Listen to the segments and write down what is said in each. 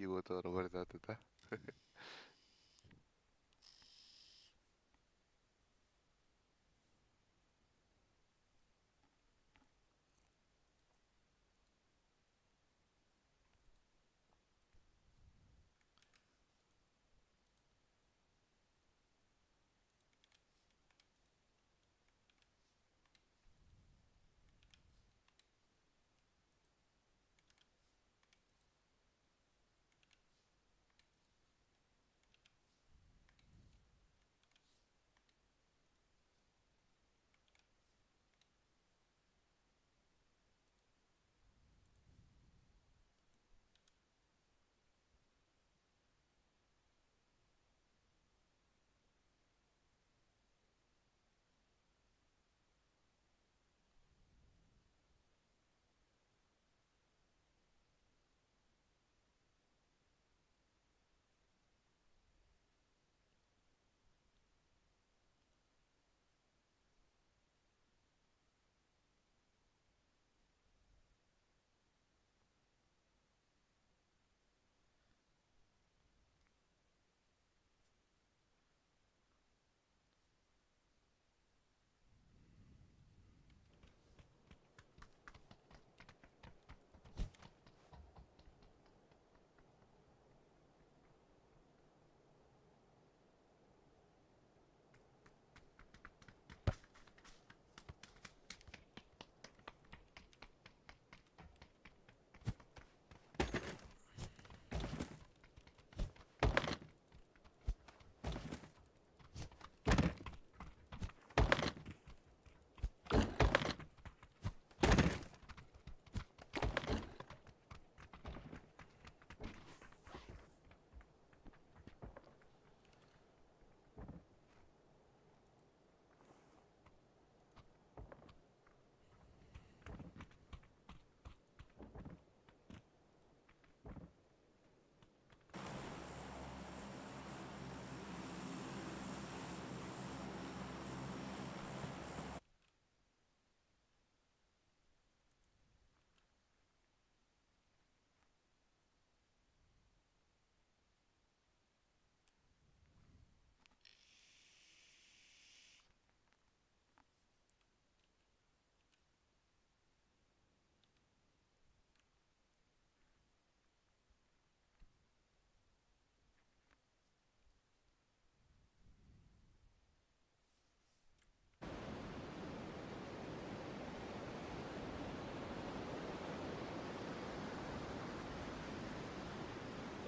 वो तो और जाता था।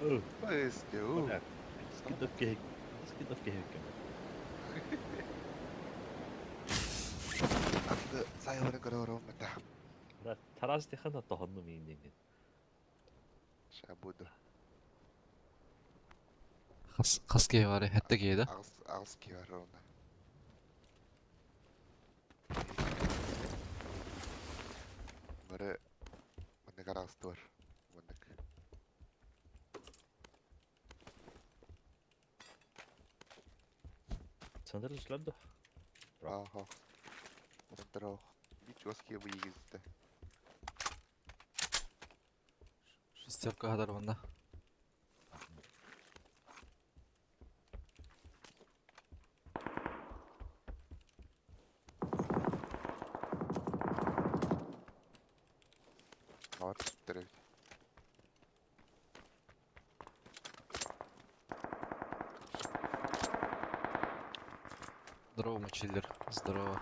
Oh, Pues que, hola. toma. Diski Doki Hekimet. Anda, saya orang orang mata. 나 타라스티 하나 더 헌놈이 있는. Shabudo. Kaskıya var ya, hatta giydi. Ağız ki var ona. Mara, mana karağız var. Mandak. 전대로 슬람도. Aha. Mana terok. Hiç oski bu iyi gezdi. Şesтерка kadar bunda. Var direkt. Здорово, мочиллер. Здорово.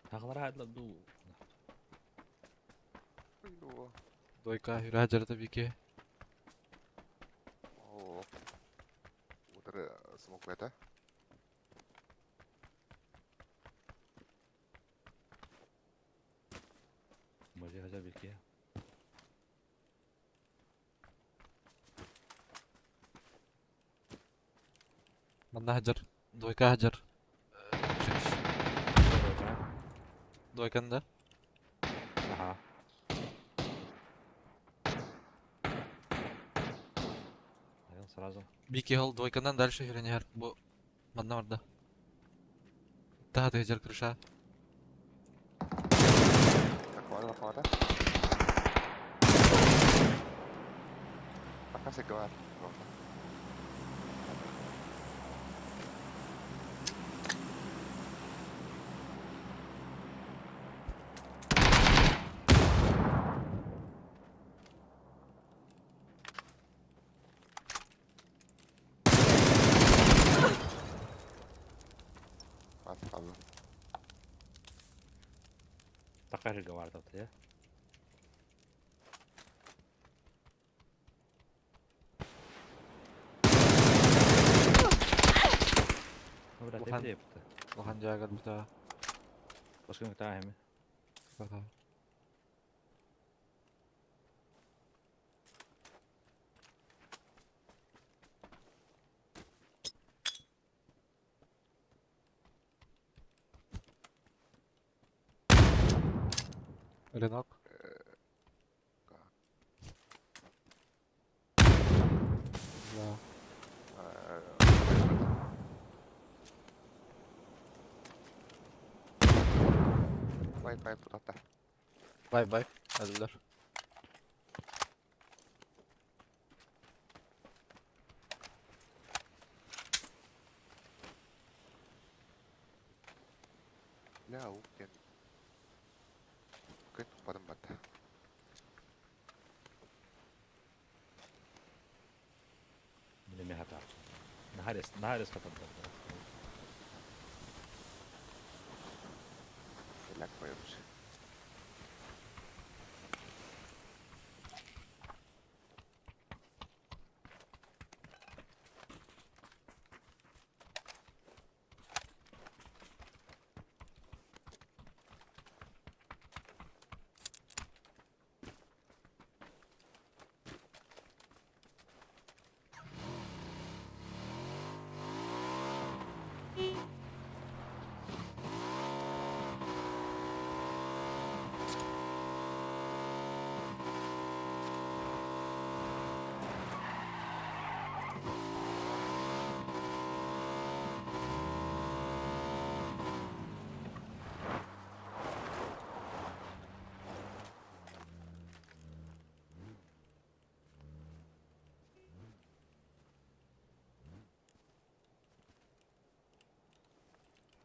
Tağlar hadla du. Ayo. Doyka yürü hajar da biki. Oh. Udah smoke beta. Maji haja bir ki. Manna hajar. Doyka hajar. Doykan da. Aha. Ayın сразу. Biki hol Doykan'dan дальше yürüyor. Bu manna orada. Daha da hajar kırışa. Bak ada. Bakasih keluar. Mati kaldı. Takar vardı ya. Udah Bukan. tepede yaptı. Lohan jagar bir daha. Başka bir tane mi? Bakalım. Renok. Güzel. Baik putar. Bay bay. Öldüler. Ya mungkin. Mungkin pada mata. Bilmem hata. Nahares kapandı. Elak koymuş.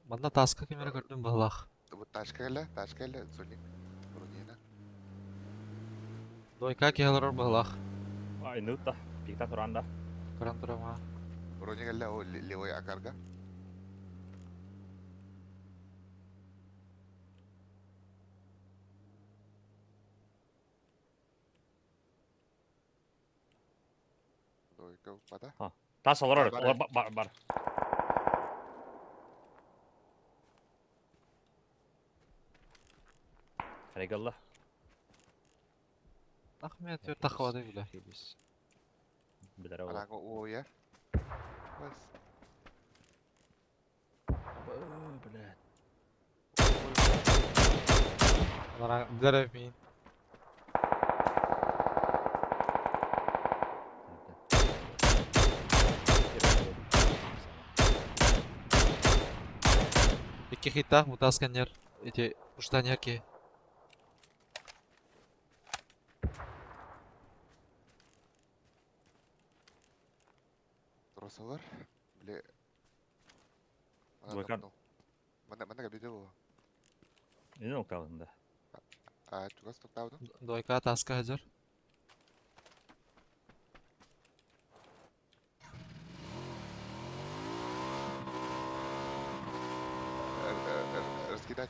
Manna taska kimere gördüm balak. Bu taşkayla Sonic. Burunina. Doyka kihalar balak. Ay nutta. Pikta turanda. Kurang turama. Burunnya kala o liway akarga. Rồi câu pada. Tas olur Var, orada. var, Olur bar. Eyvallah. Ahmet yurt takvada bile. Biz. Bilir o. Ala ko o ya. Bas. Bilir. Onlara bilir emin. İki hita mutaskan yer. İti uçtan yer ki. Terus over. Beli. Bukan. Mana gak video. Ne noktalında? Juga stok tahu tuh. Doyka taska hajar. Rezeki dah.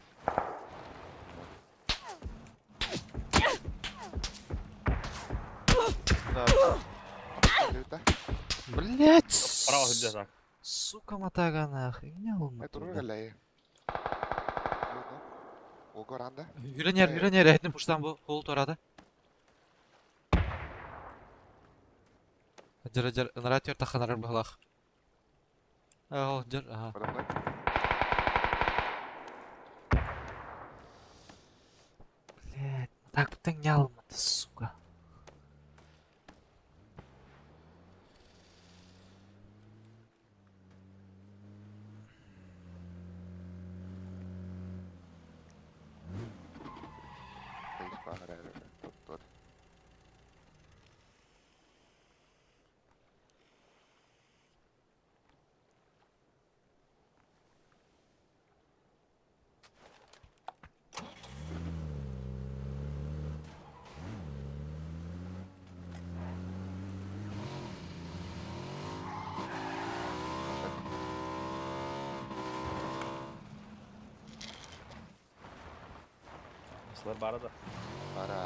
Левита. Блять! Право хүлээ сак. Сука матаганах. Не Ай, olmadı. туруу галай. Огоранда. Yüreniyer etini puştan bu hol torada. Jır ınıratıyor takınarar bağlaq. Jır aha. Адамдар. Блять, так бүтін не алмады, сука. Değiş bağır әрі. Доктор. Islar bari da. Бара.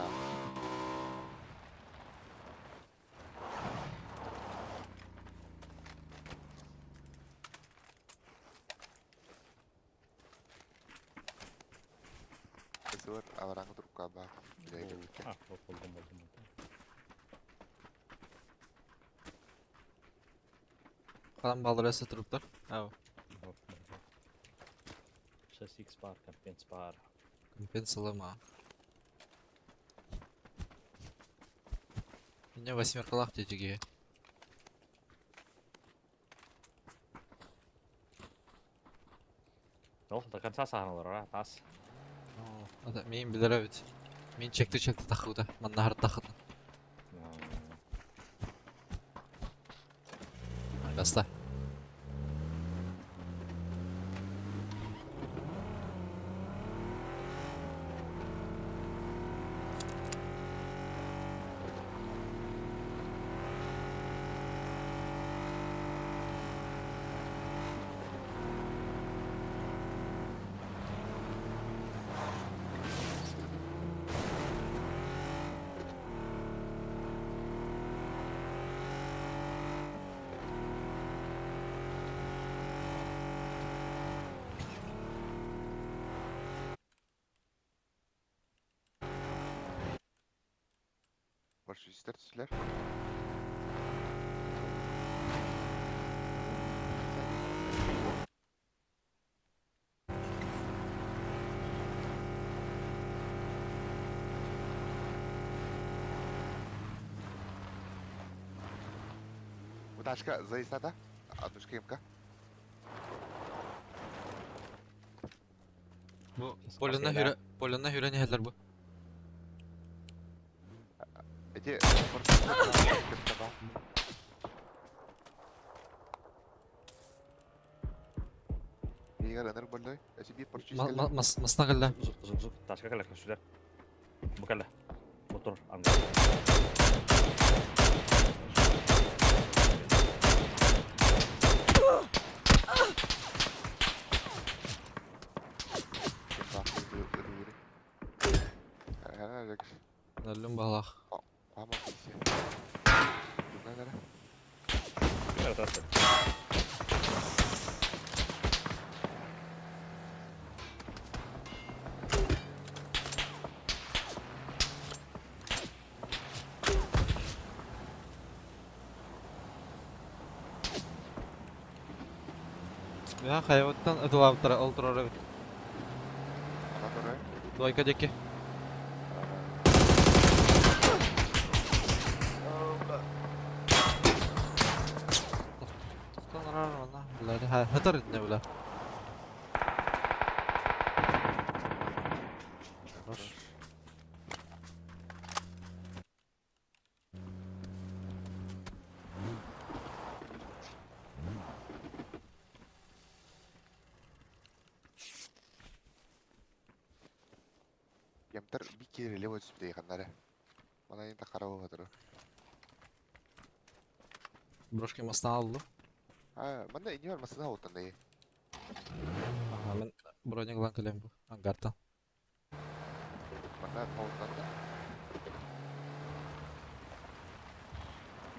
Кесір авараңы тұрып қалба. Ha, buldum. Kalan balırası turuplar. Ау. Сейчас X бар, компенс бар. Компенсалы ма. Мне восьмеркалах тетеге. Ол, до конца сағын олар, тас. Мен білер өт. Мен чекті тақуда. Маннахар тақыды. Баста. Парашютистер түсілер. Удачка заезда, да? Однушка МК. Bu Polyan'a hüre neheller bu. Эти парашютистер бар. Егер ыныр болой, әсі бір парашютистер. Masna geldi. Zuk, taşka kalak şular. Bu kala. Motor, anga. Nellüm bağlaq. Vamos, sí. Nada. Kala taşka. Ya hayvattan atılı altırara bit. Который? Doyka deki. Tutan arar bana. Billahi hatar ne bile. Ямтар bir kere level üstü yıkanları. Bana yine kara ovadır. Брошки mastan aldı. Ha, bana iniyor masada oltan da iyi. Aha ben bronyalan kalem bu. Hangardan. Bana oltan da.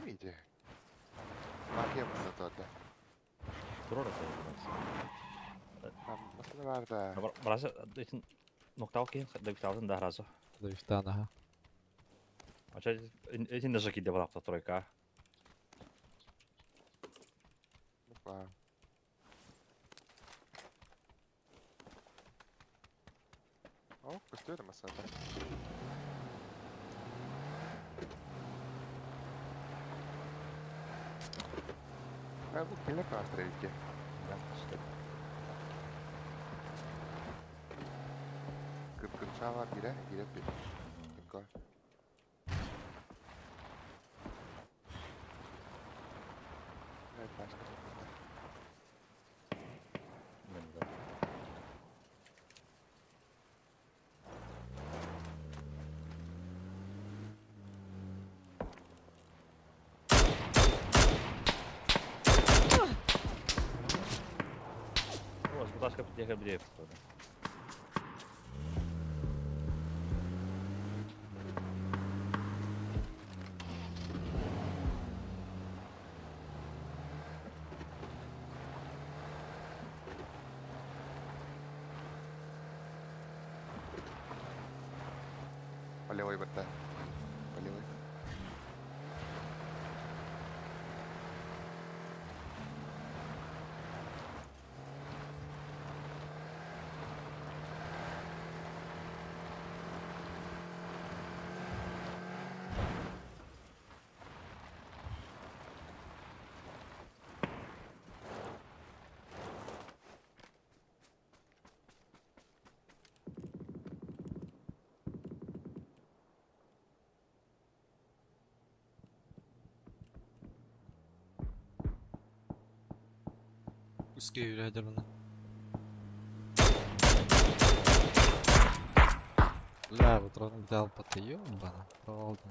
miydi? Markaya mısın orada? Dur orada biraz. Nasıl var da? Burası için nokta okey. Da bir tavsiyen daha razı. Дрифта, ага. Açar için de şekilde bu hafta troika. Var. Oh, gösteriyorum aslında. Bu killer master ilki. İşte Kırpkırçağı var bire, bire bir. Dikkat. Evet, başka çok var. benim de. Ось, будь ласка, підтягай біля входу. Полевой БТ. Полевой. Узкий ядерный. Бля, вот он дал по ты ёбана. Правда.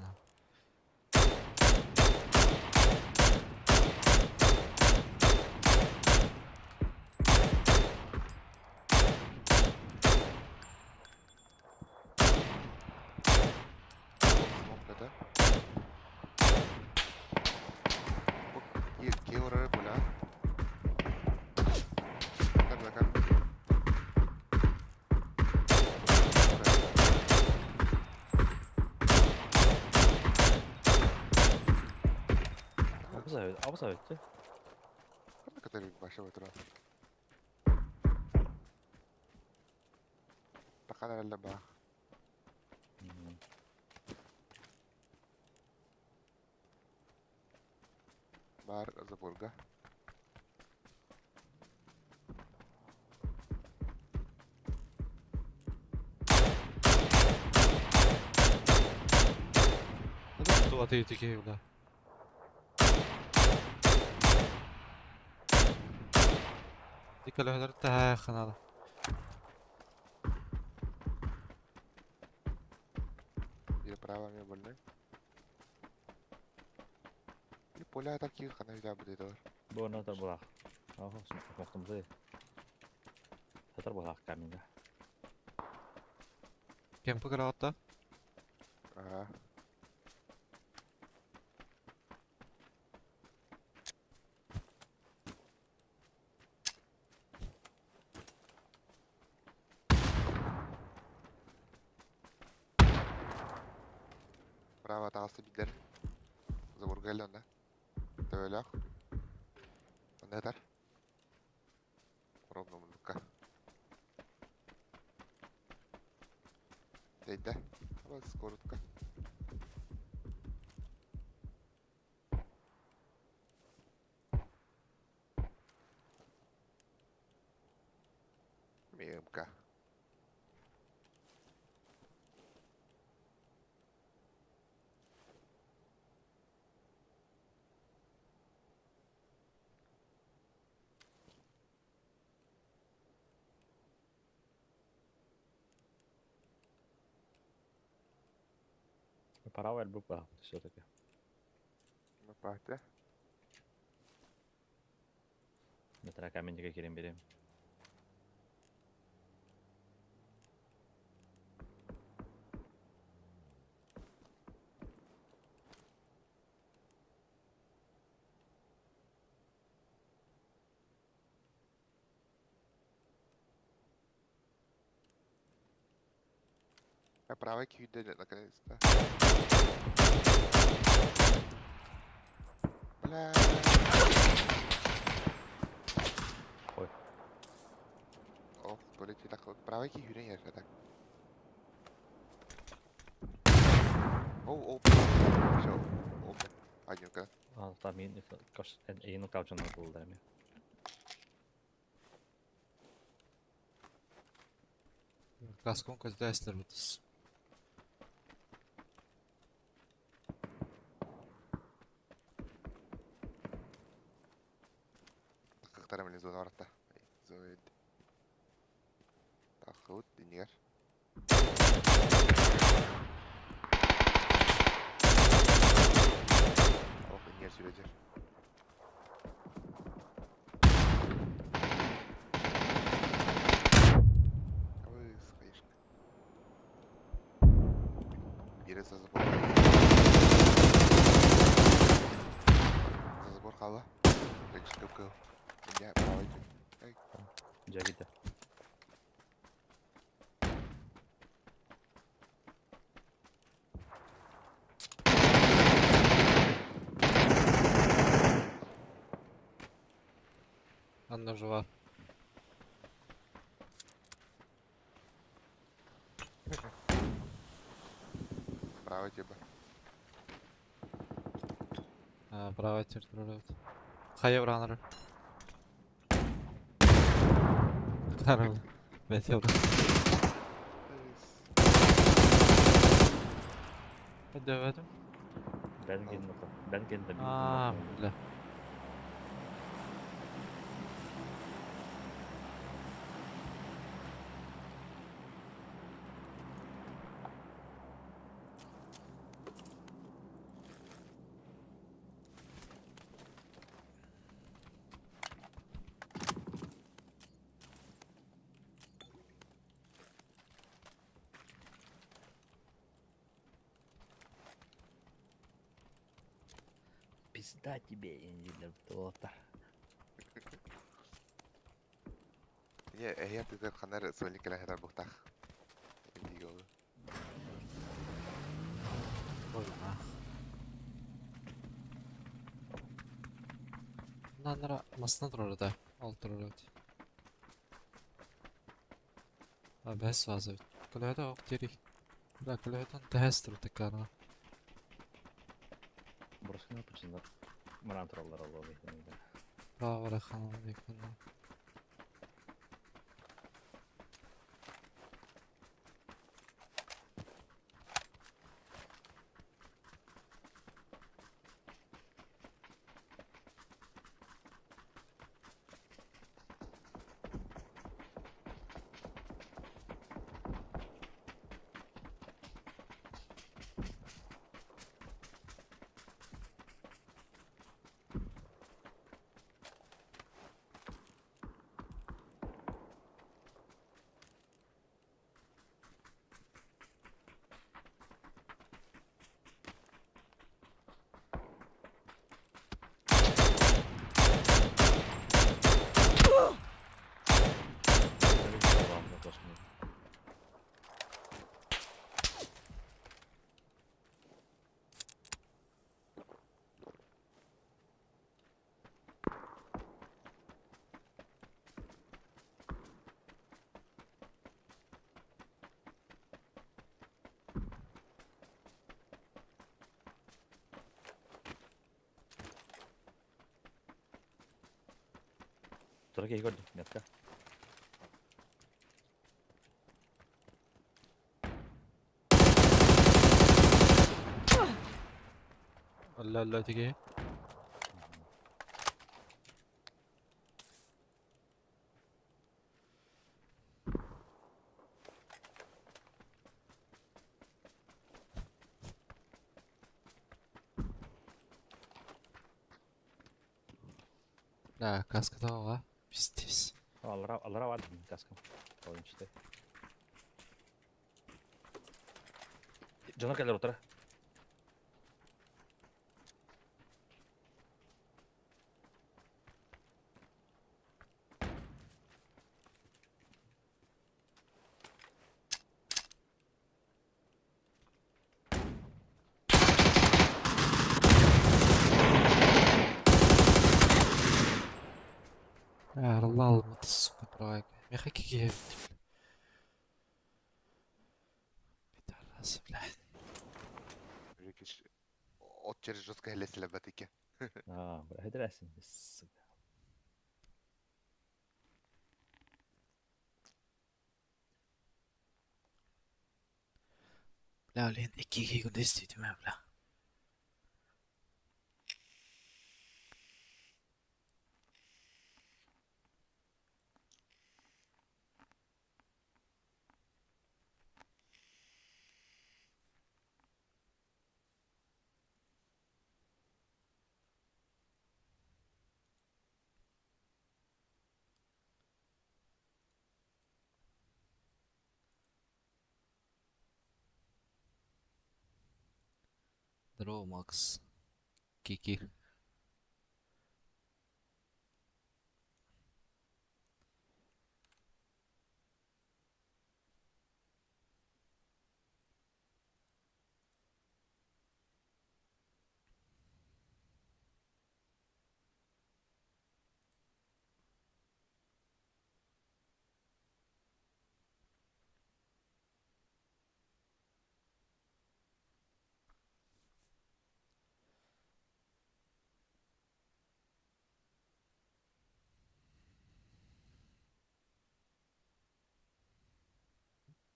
Смог БТ. Ки орары була. Так, закар. Абыз әветті. Қандай который башы отыр. Тақан әлі ба. Бар Забурга. Кто ты такие, бля? Дика ле хадar ta khanada. Бiri права мне больной. И поля такие хана взял бы дедор. Bu ona da bırak. Aha, sınıftımızı. Hatar bırak kamine. Кем пограл-то? Ага. Права тағысы бидер. Забурга әлі онда. Тәуелі ақ. Онда әтар. Ровно мұндыққа. Дейді. Абаз скоротқа. Мемка. Парава елбу бırak все-таки. На пахте. Mesela kamine gelin biri. Правая киюде наконец-то. Бля. Ой. Ох, полетит так вот. Правая киюде я так. Оу, все. Open. Однюка. Та мин kas ei no kautsana tulee. Kaskın kötü dersler bulduz. Кактара мен зона орта. Зоид. Так, вот, динер. Ох, динер sürecek. Ой, скаишка. Biri за забор. За забор кала. Рекс кып-кып. Я правый. Jagida. Anne жива. Правый типа. Bravo tırtırıyor. Hayır vranları. Karal. Meteor. Dövedim. Ben geldim. Bile. Пизда тебе, Эндилер, туота. هي بتقدر خنار سؤالي كلا هذا البختخ. اللي جوه. Koyma. Bunlara masasına dur orada. Aldır orada. Bes vazı. Kulede ok diri. Bıra kuleden tehestir tekrarına. Burası ne yapıyorsun? Manantrollar Allah'u ekranında. Bravo Rehan. Yakınlar. Tuolla ei kodu, jatka. Allah teki. Kaskı da var. Pistis. Allra var mı kaskım? Koyun işte. Cana gelir otura. Лалмат, сука, правая. Мехаки. Пидорас, блядь. Рикиш. От через жестко хелесиле батике. هيدا الاسم بس. Бля, блин, iki го действительно, бля. Здорово, Макс. Кики.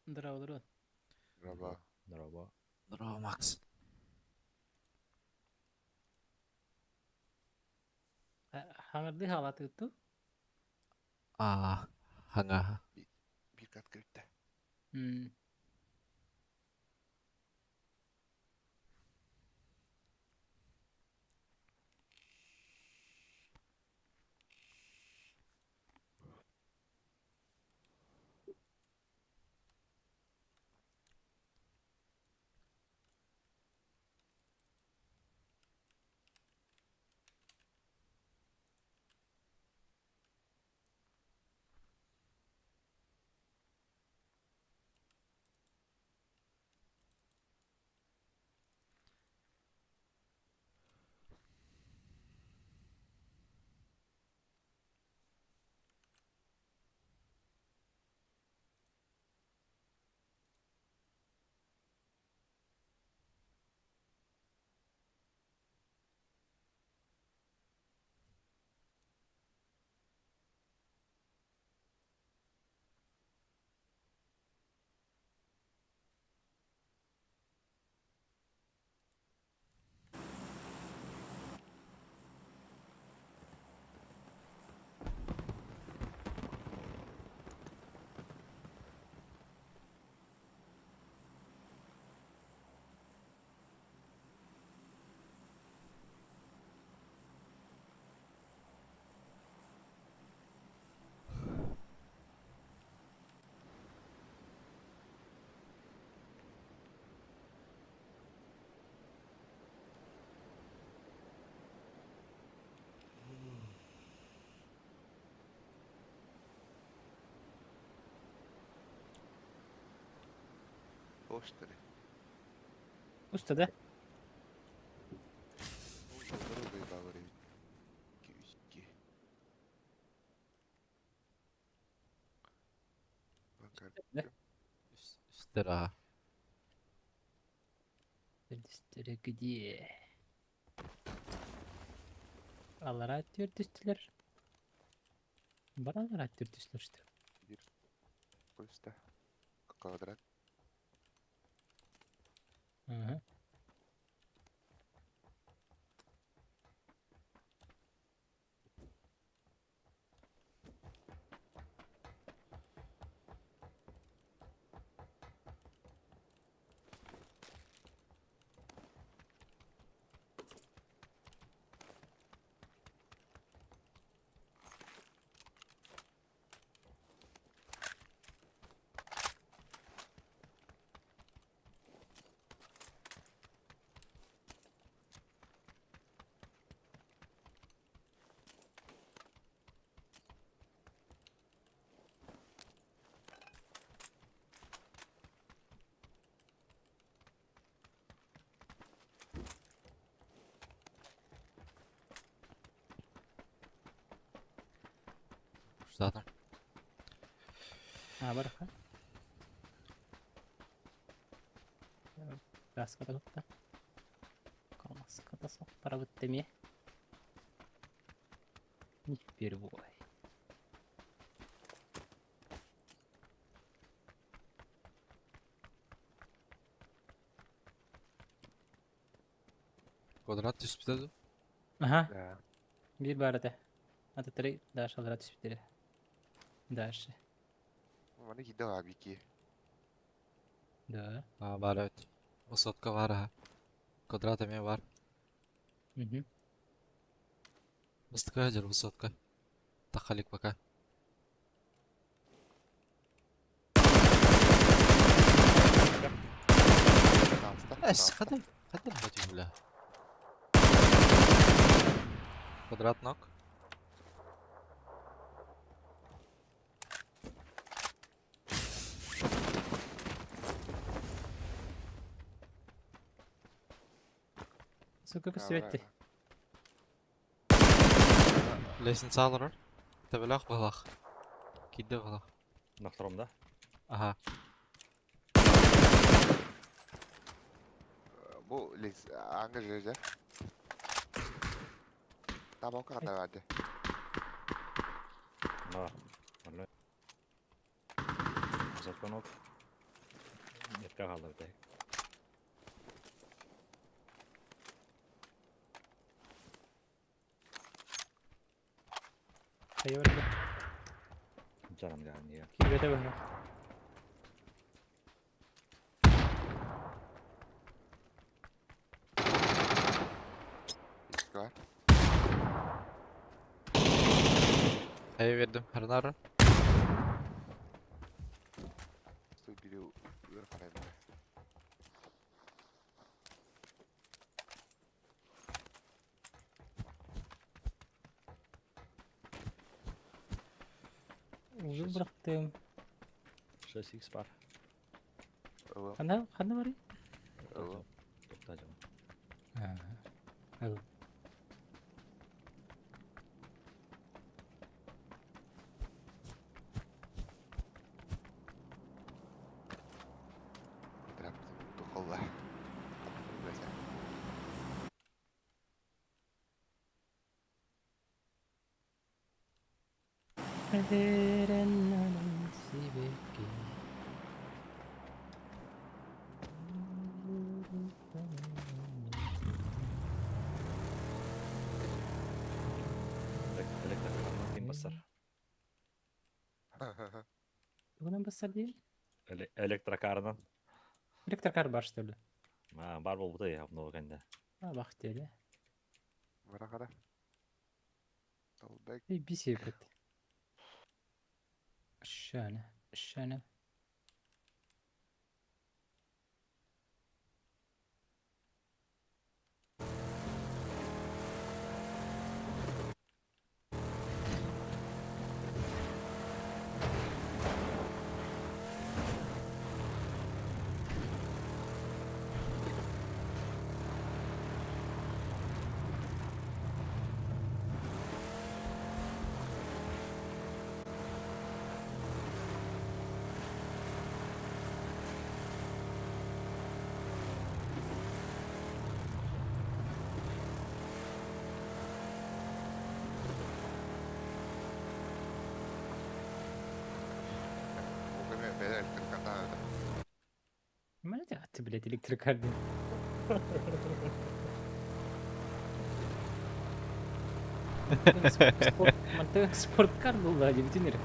Здорово, здорово. Merhaba. Merhaba. Здорово, Макс. Hangardı halatı tuttu. Hanga. Bir kat kırıktı. Hmm. Hoşları. Üstte. Здоровый говорит. Киски. Bakar. Üstera. Üstte gidiyor. Allara atıyor düştüler. Bana atıyor düştüler işte. Bir. Üstte. Kvadrat. Hı hı. zaten. Ha baraka. Gaz kadar da. Kalmaz kadar sok para bitti mi? Bir boy. Kvadrat dispütedi. Aha. Да. Bir barada. Hadi tırı daha şallara tüspitleri. Daha şey. Mana gide var bir ki. Daha. Aa, var evet. Высотка var ha. Kvadrat eme var. Hı hı. Высотка жер высотка. Тахалик пока. Tamsta. Эс, хады хотим бля. Квадрат ног. Sokak süvetti. Лестница алыр. Табелах балах. Кидде балах. На втором, да? Ага. Bu les angajı. Tamam kadar verdi. Да. Нормально. Высотка ног. Метка қалды bir tek. Sayı var da. Canım yani ya. Kirvete böyle. Risk var. Hey verdim. Hırnarı. Su biri uyar parayı bana. Uzun bıraktım. 6x var. Evet. Kanda var ya. Evet. Topta canım. Ha. Evet. Trap. Tukollar. Mesela. Kaderen önemsi belki. Elektrik kartına kim basar? Bugünden basar değil. Elektrik kartından. Elektrik kar başladı. Ha, var bu da ya bunu kendi. Ha bak öyle. Bana kadar. Solbek. Bir sepet. Şöyle. Şöyle. O kadar beyler elektrik karttan öldü. Bana da attı bile elektrik kar değil. Sport kar buldu aja bütün herif.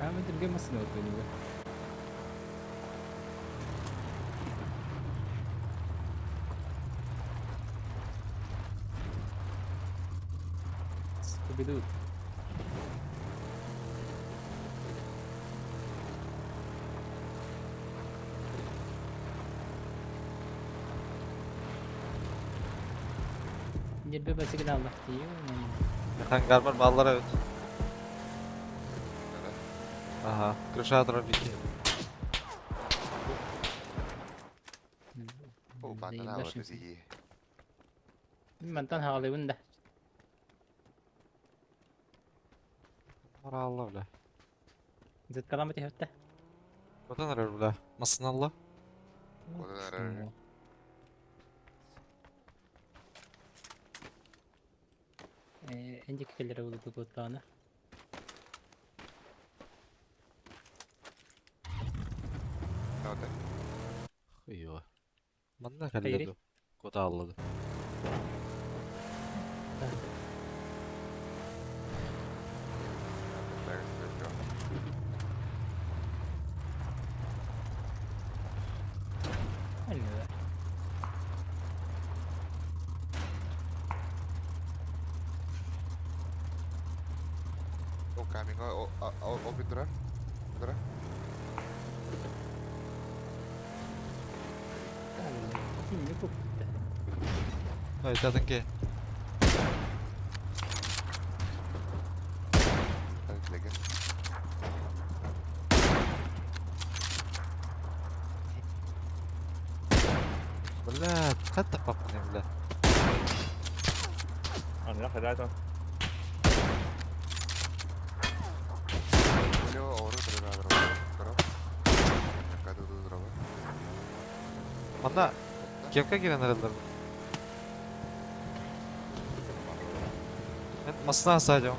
Ahmet Ülge masasına oturuyor. Scooby-Doo. Jadi bebas kita Allah diyor. Hangar var ballar evet. Neden? Aha. Крышатор бити. O benden ne var dedi iyi. Mantan hali bunda. Aralla bile. Zıt kalan bir tihötte. Odan arar bile. Masın Allah. Odan arar. Önceki kellere buldu bu tane. Hadi. Eyvah. Manna Hayri. kalladu. Koda alladı. Ölmüyor. O coming. O bindura. Bindura. Şimdi bu bitti. Haydi adın ki. Hadi lege. Bلا خدت قبني بلا. أنا راح أدعي Böyle o orada durur. Kadu durur. Manna kemka giren herhalde. Ben masına sadece.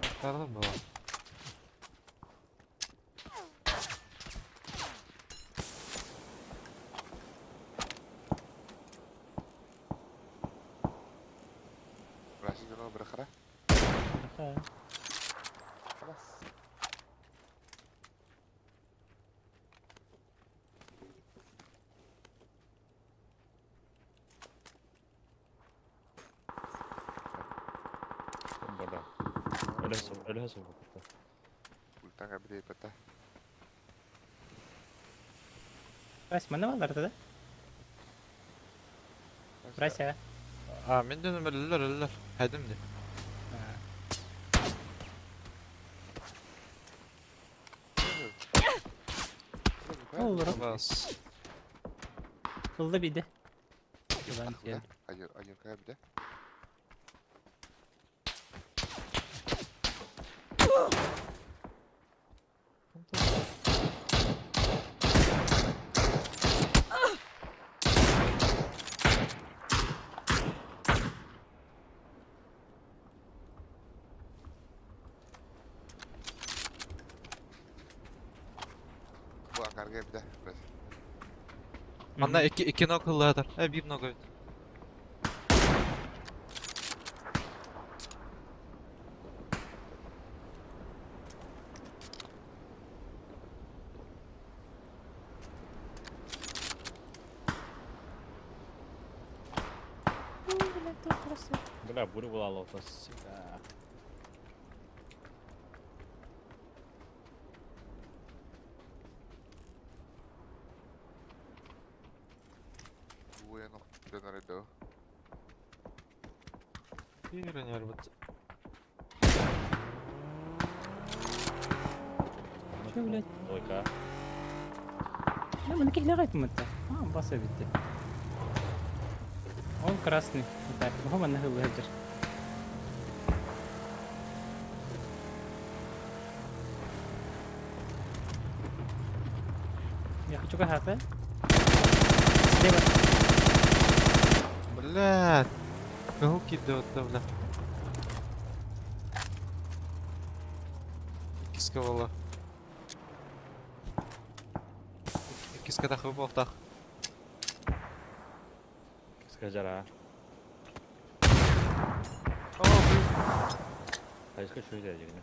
Çıkardın mı? Rashid onu bırakıra. Ha. خلاص. برا ألها سوف قلت لك بدي بتاع. Price mana var orada? Price ya. Aa, min dönüm ölürler. Haydim de. Olur. Bas. Kıldı bir de. Ulan ده ايوه كده بده. Bu akarga bir de. Manna iki nok hılladır. Bir nok evet. بلا بوري ولا الله بس Bu yana döner edo. Yürün yarbet. Şöyle. Loika Ya bunu kihla gayet mi انت? Basa bitti. Он красный. Так, هو من هو هجر. يا اخي شو هذا؟ ليه Блядь. Кого кидают давно? Киска вала. Киска тахы болтах. سكجرا هايسكو شوي ده جينا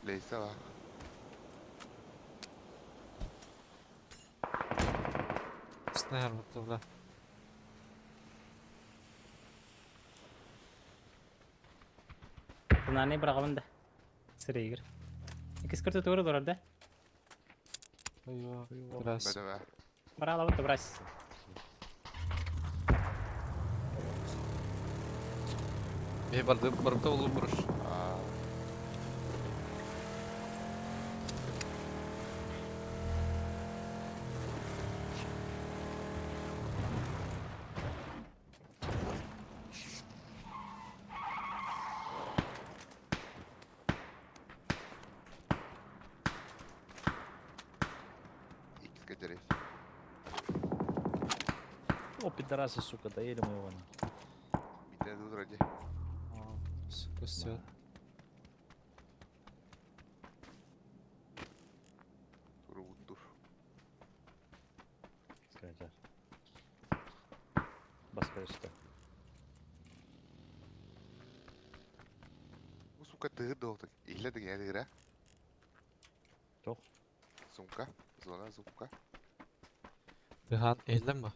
ليس بقى. Снайр бутылда. Tınane bırakalım da. Sıraya gir. İkisi kırtı doğru doğru da. Eyvah. Biraz. بدأ بقى. Bırakalım da bırak. Bir barda olur buruş. آه. Пидорей. О, пидорасы, сука, доели моего. Битая тут вроде. Спустя. Турбут тур. Скажешь. Баска üstü. Bu suka tığır doğduk. İhledik ya tığıra. Çok. Sumka. Zona zupka. Dıhan eğildin mi?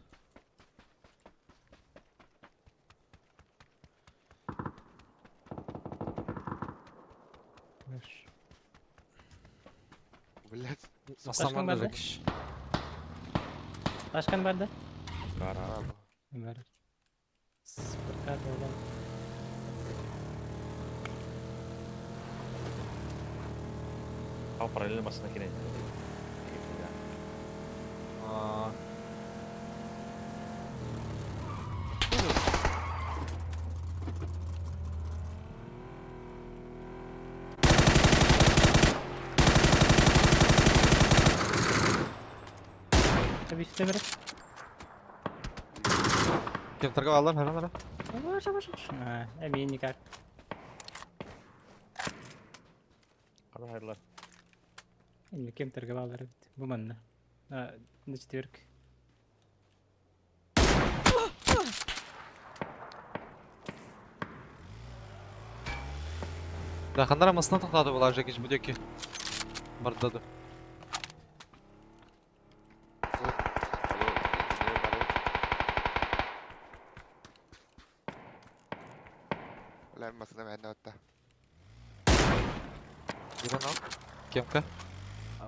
Блять. Masam Başkan var nerede? da kişi. Başkan nerede? Kara. Bravo. Ömer. Sıfır kart olan. Kau paralel basına kine. Aa. Tabii üstte biri. Kim targa aldım hemen ara. Yavaş yavaş yavaş. Ha, emin nikah. Kara hayırlar. Şimdi kim tergib alır? Bu manna. Ha, niştürk. Yaxınlar amasına toxtadı bular Jakic bu diyor ki. Bardadı. لا اما صدام عندنا وقتها. Giren al. Kemka.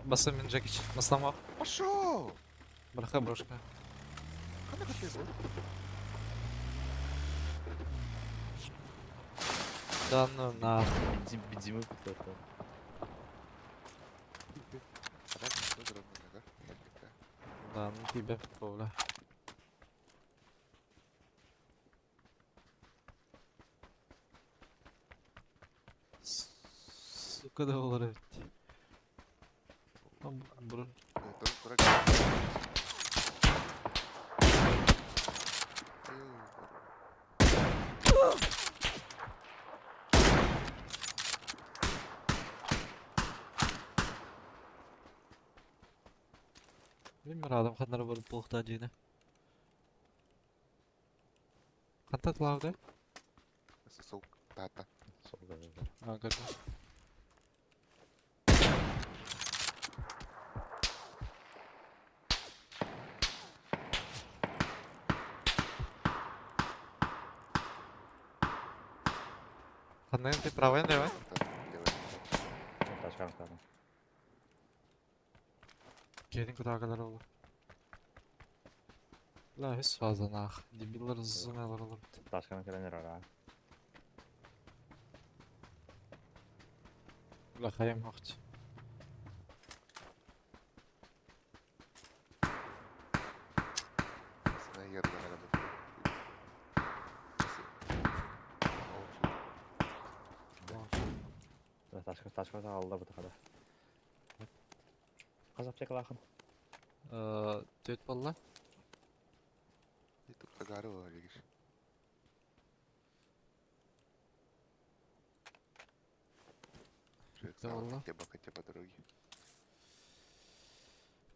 Basın min Jakic. Maslam al. Пошел! Bırakı bрошка. Когда ты был? Да ну нахуй. Бензимы купил. Когда ты был, дорогой, да? Да ну тебе бля. Сука da olur evet. Lan burun. Это дорогой. Bilmiyorum adam kanlara varıp bulukta Kantat lavda. Сука, тата. Solda. Ha gördüm. Kanların bir правая левая. Taşkan kalın. Gelin kudağa kadar olur. La hiç fazla nah. Dibiller zınalar olur. Taşkan kalın var ha. La kayım hoç. Снайер, наверное. Taşkan aldı bu kadar. Kazap çek lakın. Töt balla. И тут Тагарова, видишь. Человек Да сам ладно. хотя по дороге.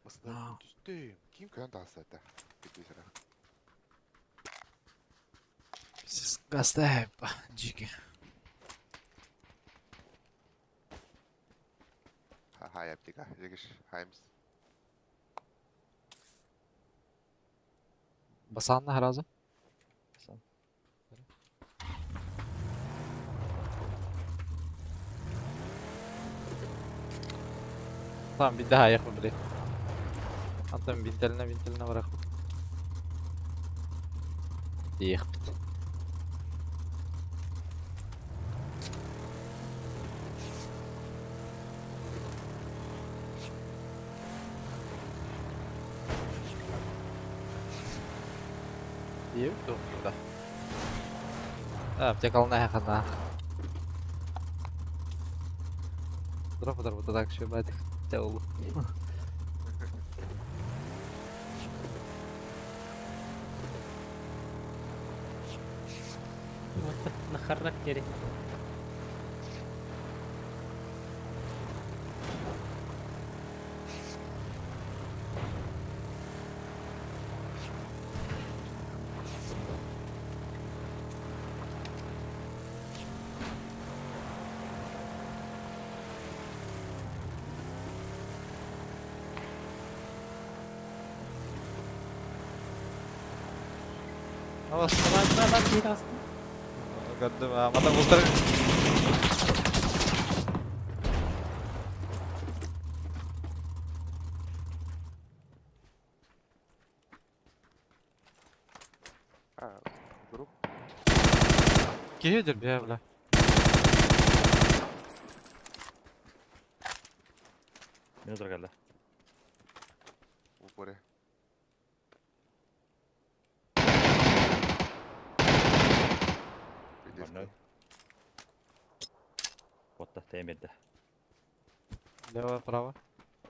Масна, ты, Ким Кан это? Телевизора. Siz gazete hep. Ciki. Ха, яптика, видишь, Хаймс. Basanla her ağzı. Sen. Tamam bir daha yakın burayı. Hatta binteline bırak. Yık bit. İyi dur burada. Tamam tek alına yakın. Dur burada tak şu hadi. Te oğlum. اتحرك جري. خلاص ما جيت اصلا. قدم عامة مستر. جروب. كيهدر بيها ولا Min otra galla. وبوره. Marnoy. Botta teemirde. اللي هو براوة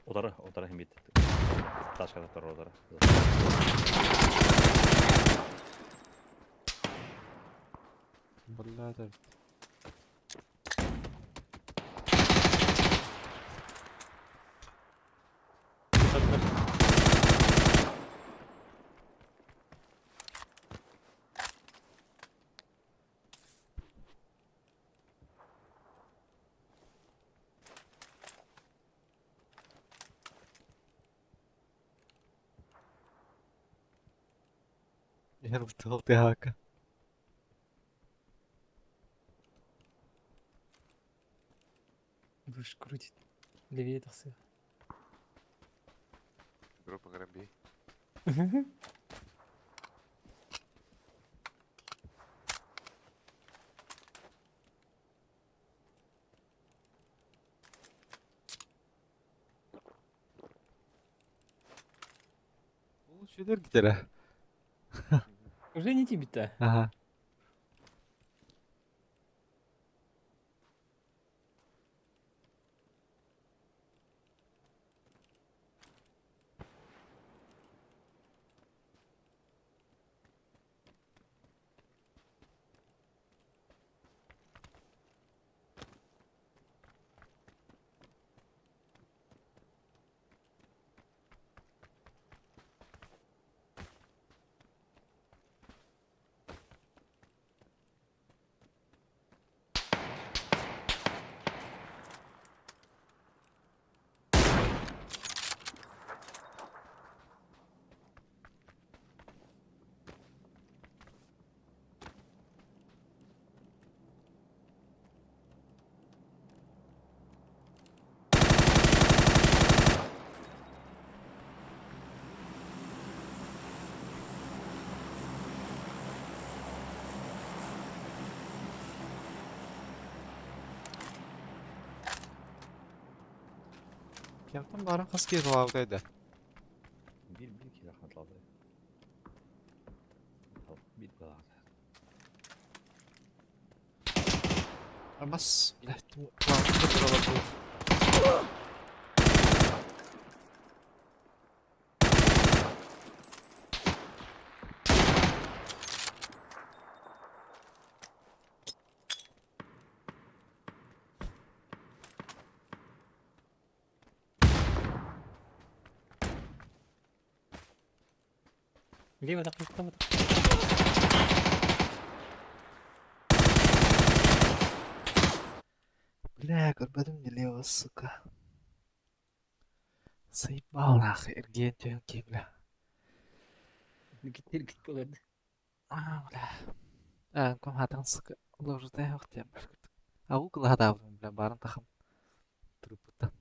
Odara hem bitti. Taş kadar odara. بالله ده اتفضل. يهرب تغطي هاكا. Boş крутит. Левее тахсив. جروب غير بيه. شو دير قتله. Уже не тебе-то. Aha. Yaptım bari kaskıyı kavgaydı. Bir iki rahmet aldı. Bir kadar. بس لحت كتر على طول. ليه ما تقلت. لا قربتم اللي هو السكة. صيب باولا خير جيت جون كيبلا. كتير كتير. ولا. كم هاتان سكة. الله رجعته وقت يا بركت. أو كل هذا بلا بارن تخم. تربطه.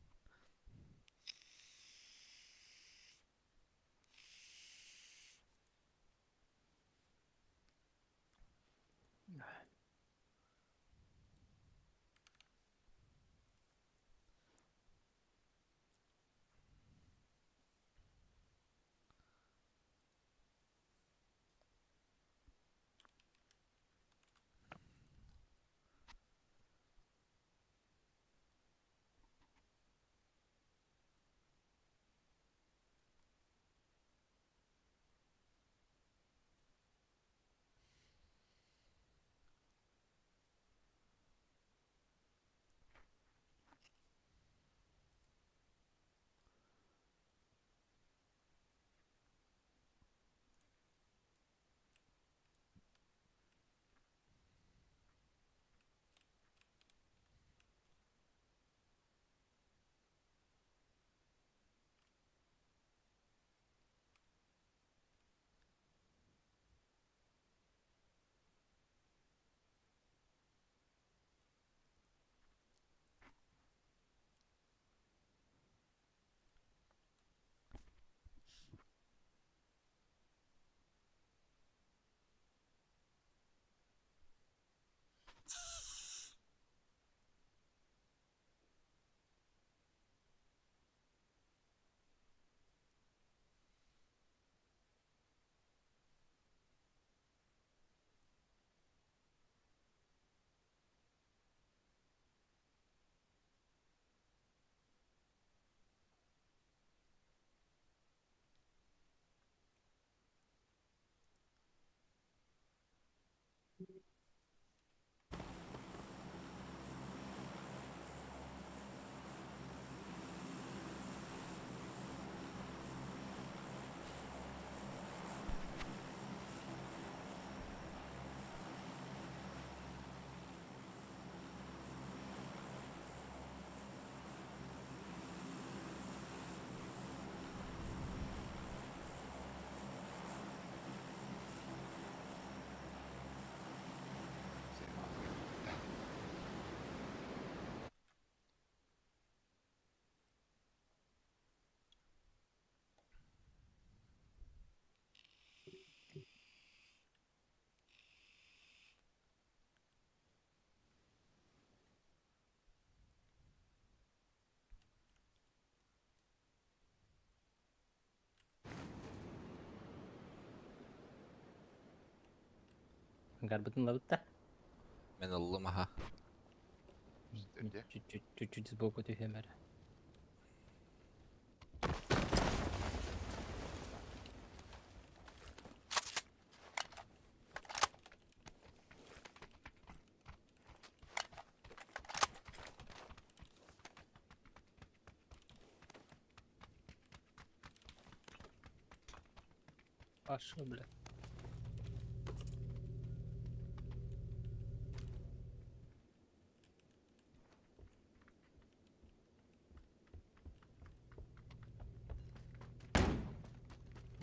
Garbutun lavut da. Men ılım aha. Üstlerде. Чуть-чуть сбоку түйемер. Aşağı bile.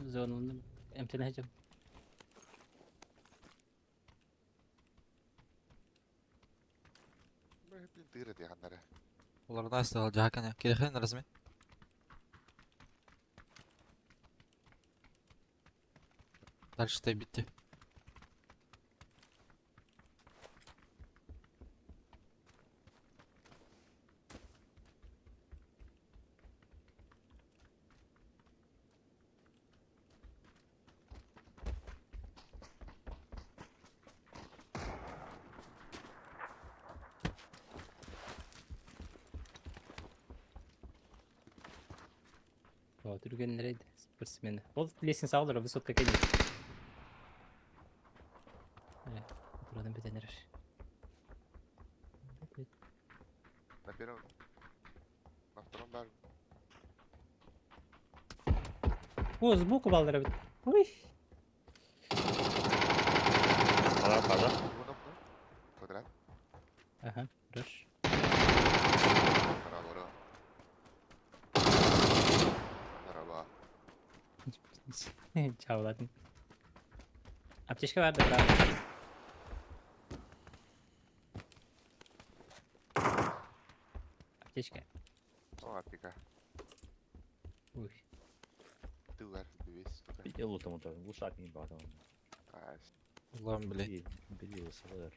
Zonunu emtineceğim. Hep tığırı diye kanları. Ular da istiyor jahakan ya. Kirexen resmi. Дальше ты bitti. O Türkiye'nin nereydi? Sportsmeni. O лестница alır, высотка келеді. Buradan bir denir. На первом... На втором бар. О, сбоку балдыра бит. Ой. Qara. Bunu. Kudret. Aha, rush. Bravo. Merhaba. Çavladın. Apteşke vardı daha. Apteşke. O Afrika. Uy. Ты var büyüs. Bir yıl utamı tabii. Bu saat iyi bir adam. Ulan bile. Bir yıl sıfır.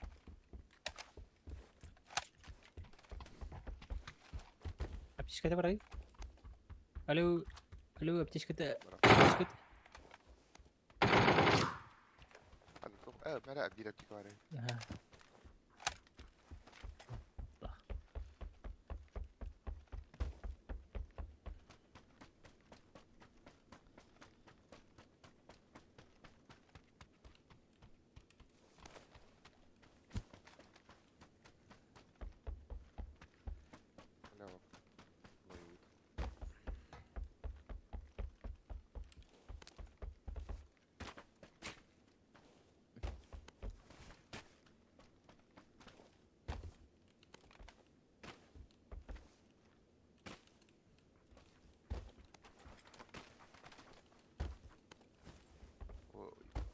Apteşke de bırakayım. Alo. Alo apteşke de. Apteşke de. Hadi top. Evet merak bir dakika var. Aha. Ne bak.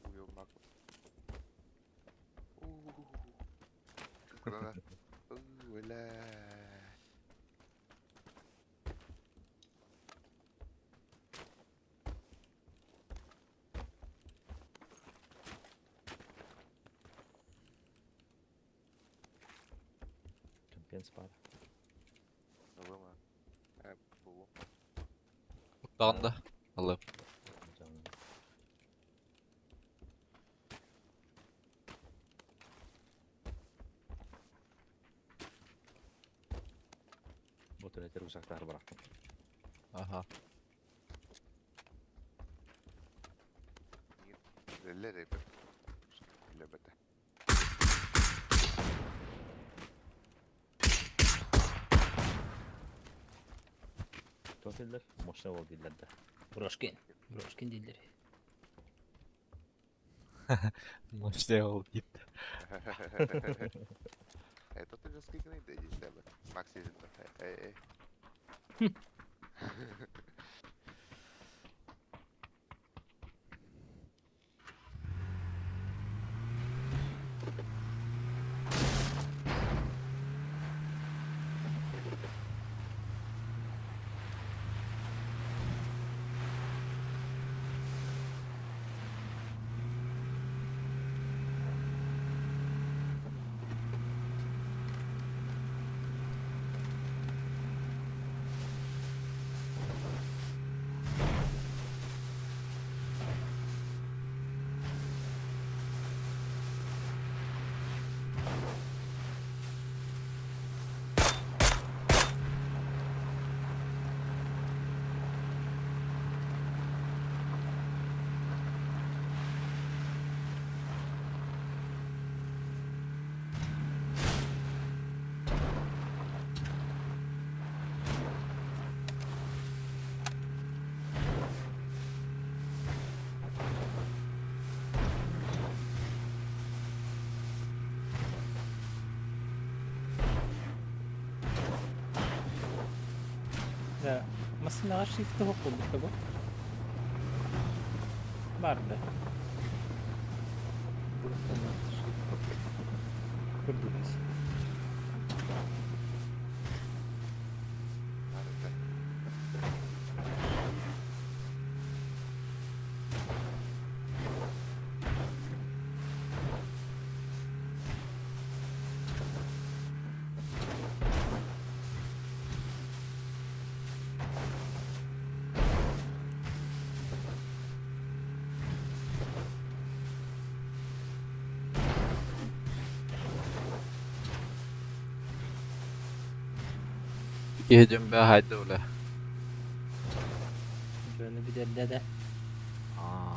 Uyumak. Bu kadar. Öyle. Kampiyon spara. Olur mu? Evet bu. Dağında. Allah'ım. Canım. Bu türlü uzakları bıraktım. Aha. Eller yapıyor. Lebede. Toteller. Moşnevo dillerde. Broşkin. Broşkin dilleri. Мощный oldu gitti. Это ты же скикнул, да, иди себе. Макс едет. Эй. Masına shift'e hop bulduk da bu. Var da. Kurduk biz. Nerede? Gecim be haydi öyle. Böyle bir de. Aa.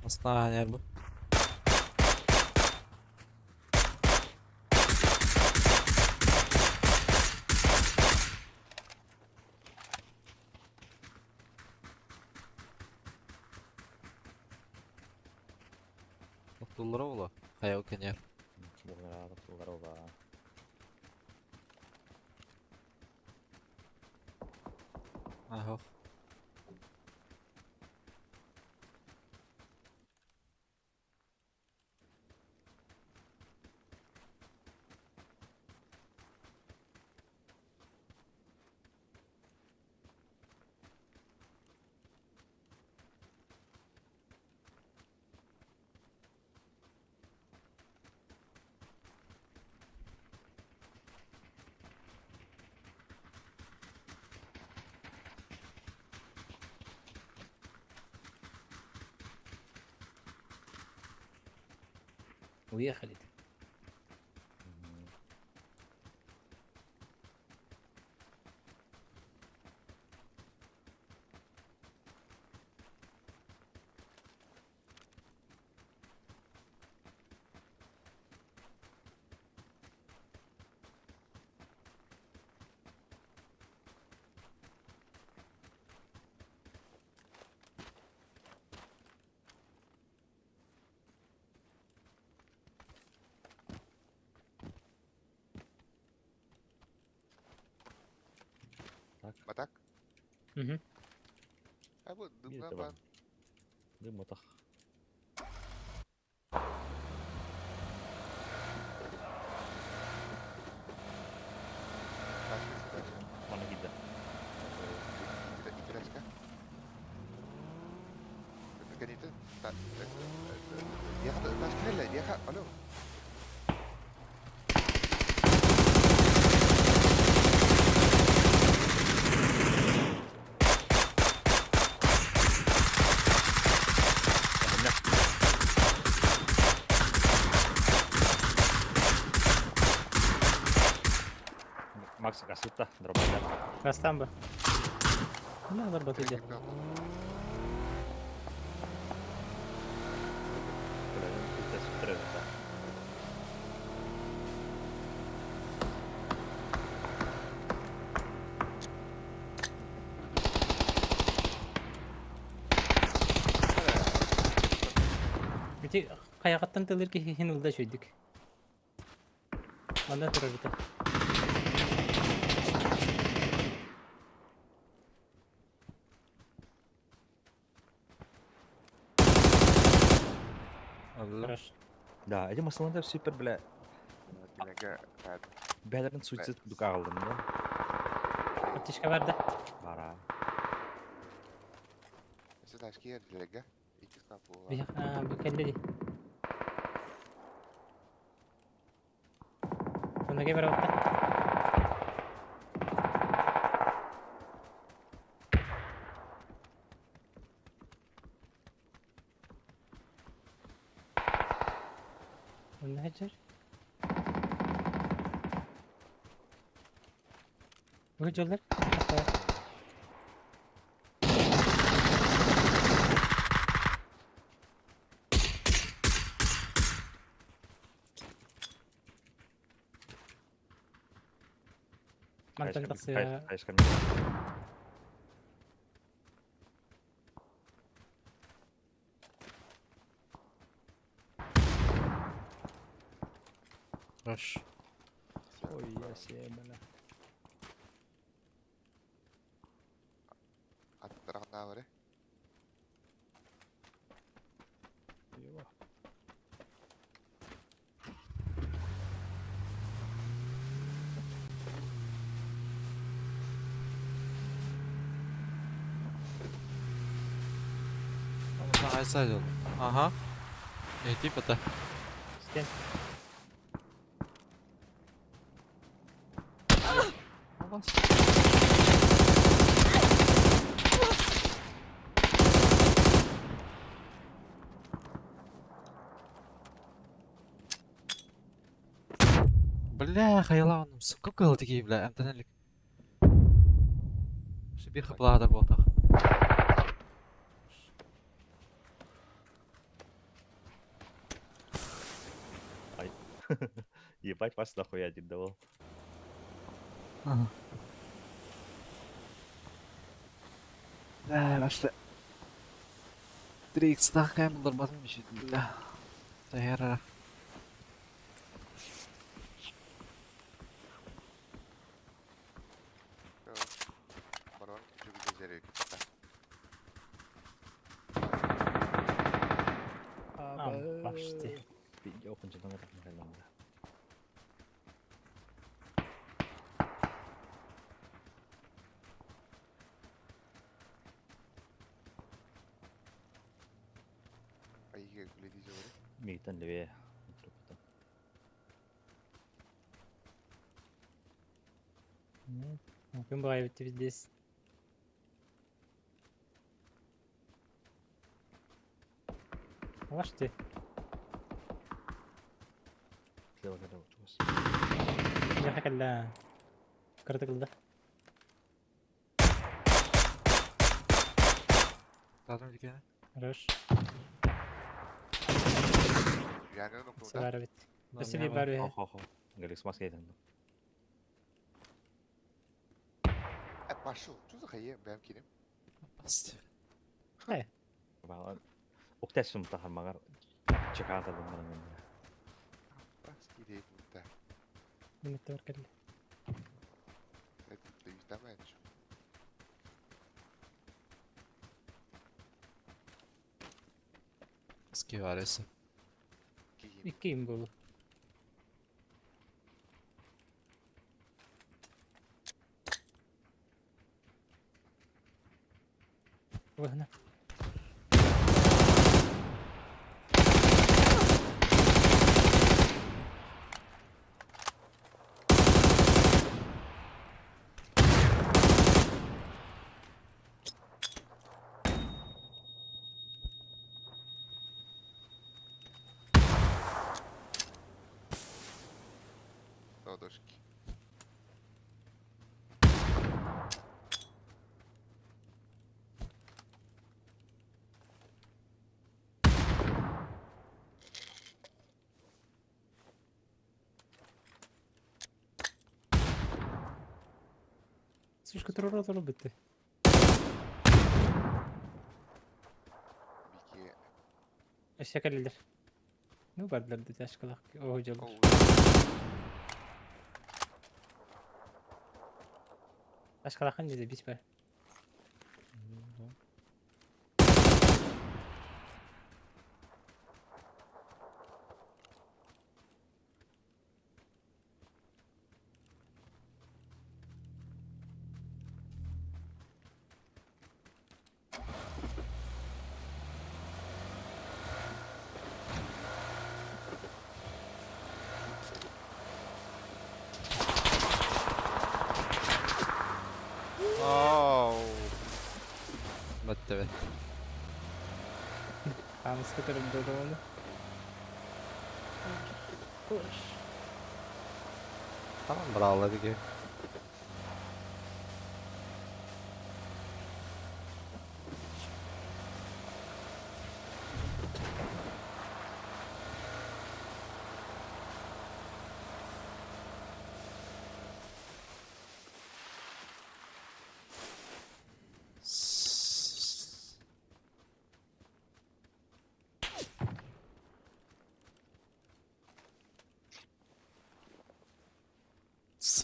Aslında yer bu. Mutlulara ola. Hayal kenyal. Bulgar ola. Aho. ويا خالد. Batak? Hı hı. Ha bu Bir dımdan de ben bak. Bir motak. başkası da. Bana gider. Tidak ska. Kan itu tak dia kan tak lepas sekali lah dia kan alo. Max kasih tah, drop aja. Kastan bu. Ne var bakacağım. Kita sutra kita. Bitti kayakattan tılır ki hin ulda şöydük. Ondan sonra bitti. Allah. Хорош. Dah, aja masalahnya super bela. Tenaga kan. Beladan suicide duka aldım da. Ateşke verdi. Parah. Masa tak sikit tenaga. Itu kapo. Bir bu kendi değil. Ondaki bir baktı. Onda hacer. Bu jollar. Mantan taksi. Kayışkan. Rush. Ой, я себе, бля. Аттырағына бәрі. Eyvah. Ama sen aysaydı oğlum. Aha. AT pata. Sten. Olmaz. Бляха, я лавну, сколько было такие, бля, амтанелик. Шибир хапладар болтах. Ебать, вас нахуй один давал. Ага. Да, башта. 3x так кайм булар батым ишет, бля. Таяра. Барон жүгіде зәрі өкіпті. Почти. Video окончен таңа тақын кайланды. Айге күледі зәрі. Мейтен левее. Mungkin bakal activities. Почти. Слева когда училась. Я хотел критикал да. Kadın dikene. Хорош. Яңын ұқылда. Севара бит. Василий бару. Хо-хо-хо. Галикс маска едің. Башу, чузы қайы бәм келем. Bastı. Бағалан. Оқтәсім тахар мағар. Чекатадым барыңын. Бас кейдейді мұнда. Мен это воркали. Әдіпті үйтамайын шу. Eski varesi. Кейім. İkiyim bu. وهنا Ладошки. Слушай, который рот робит ты. Бики. Eşek alidir. Ne vardır dedi aşkala. O hocalar. Оу. Aşkala hangi de biç be. Ooo. Bitti bitti. Tamam sıkıntı da onu. Koş. Tamam bravo ki.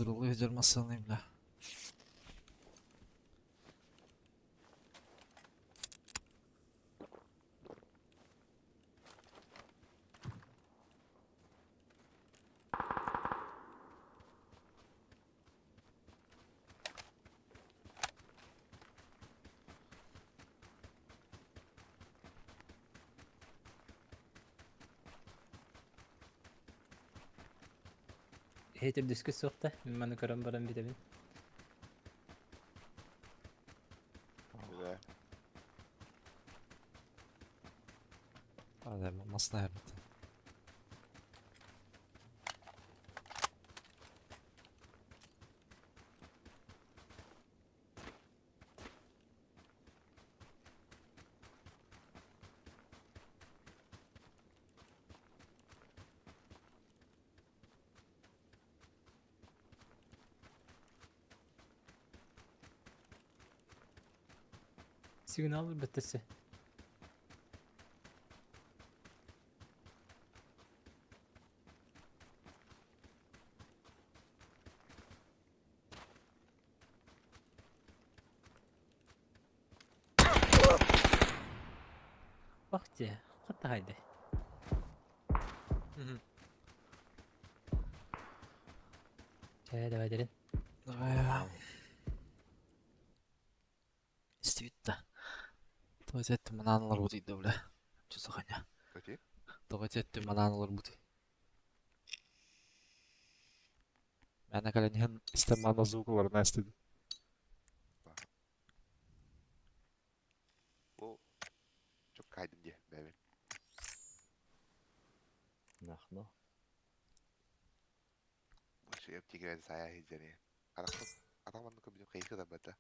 Сырылы жармасаны, бля. Хейтер дискус соқта. Мен көрем барам битебин. Öyle. Hadi masna yaptı. Signal bitirse. Bak diye. Hatta haydi. Devam edelim. Давай. Действительно. Давайте это мананлар будет, да, бля. Что за хуйня? Какие? Давайте это мананлар будет. Мен кален истемана звукларына истеди. O çok kaydım diye. Evet. Нахно. Bu şey yaptı gibi saya hizleri. Adamın da kabul kayısı da bata.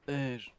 Эр.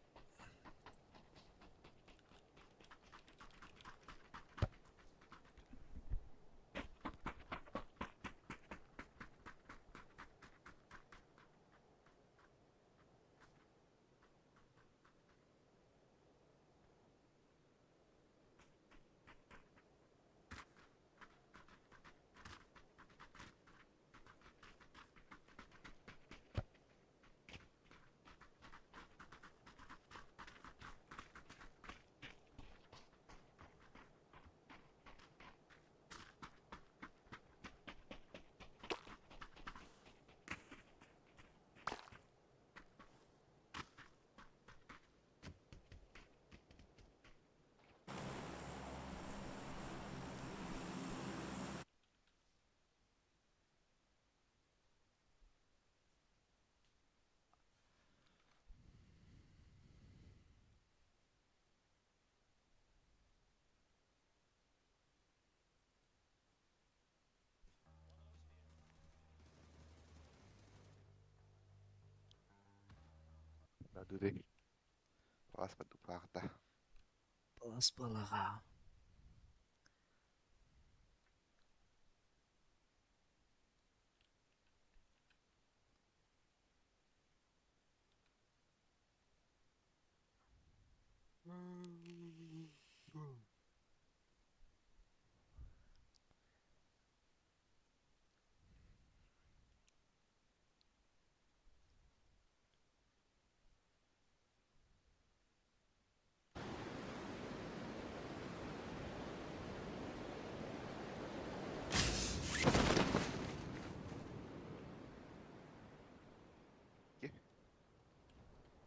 Nah, dulu deh. Pas bantu fakta. Бас балаға.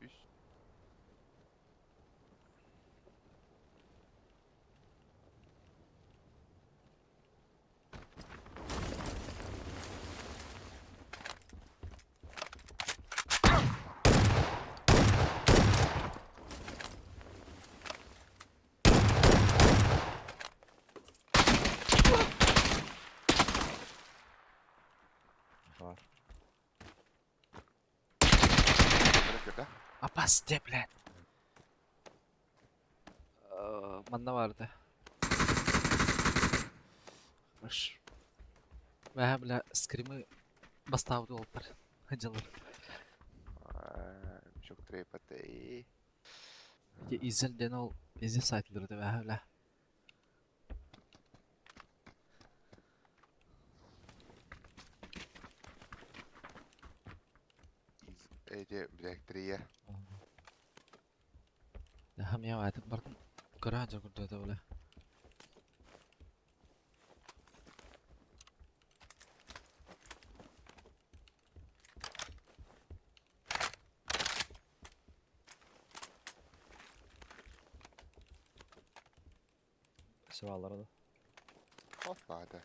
Üç. Var. Bırak da. Апас де, блядь. Манда vardı. Fresh. Ve bile scream'i bastavdı olpar. Hıcılır. Çok trepate. Ya izin den ol izin saytları ve bile. Ece bilektriye. Ya hem ya aytıp bardım. Kıraca kurdu da bile. Sıvaları da. Hoppada.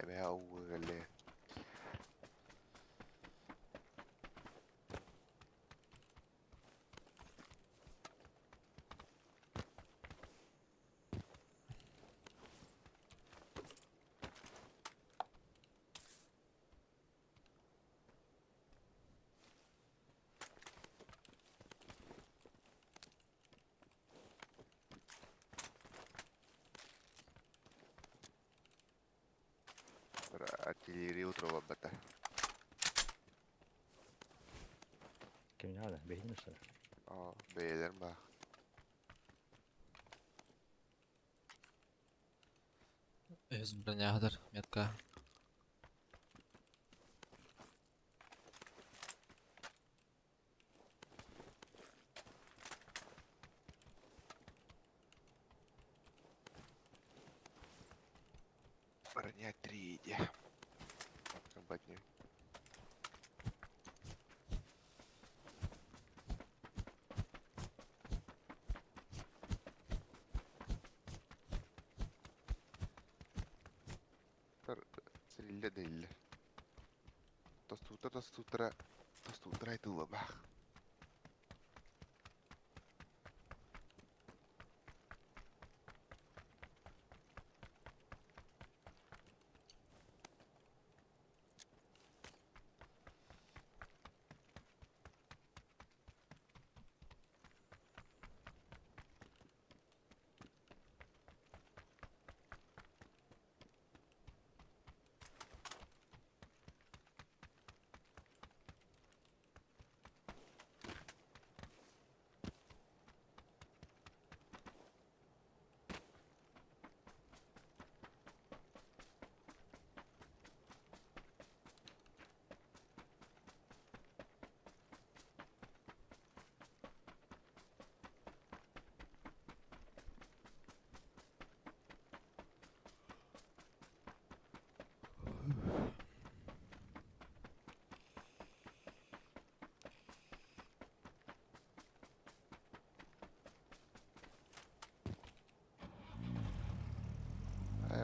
Eme avgalle. Artilleria utravabbata. Kimin hada? Beyin misin? Beylerim bak. Özüm bilen yahadır metka. Броня 3. Комбатню. Срилля делля. Тостутра и тула бах.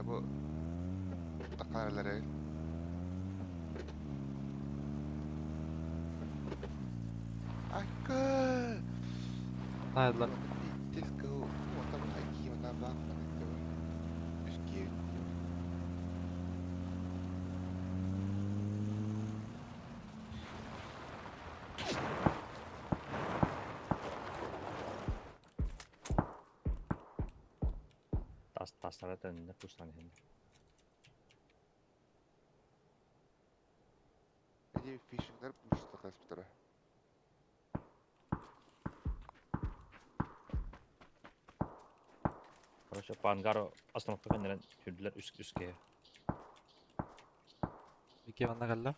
Bu takaraları. Hakkı. Hayırlar. Disco. Orta lagi mana bak itu. Üskü. Taslara dönünde pustan hem. Эти фишингler bu işte kaspıtara. Короче, пангaro остановка kendine sürdüler üskeye. İki bana geldi.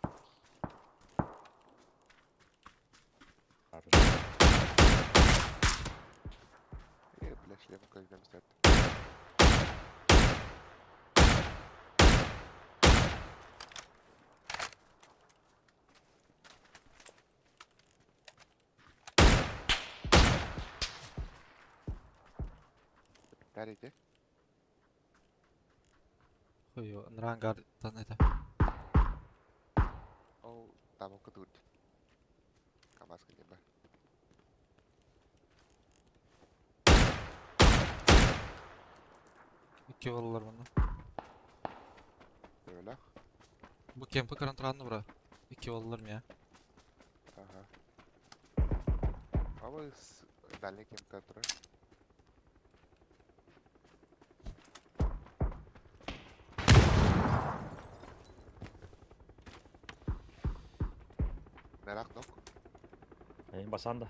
Бля, шлем когда местат. Nerede? Koyu Nrangar tanıdı. Oh, tamam ketut. Kamas kanya. İki olurlar bana. öyle. Bu kempi kıran turandı bura. 2 olurlar mı ya? Aha. Ama benle kim kadar? Merak nok. Basan da.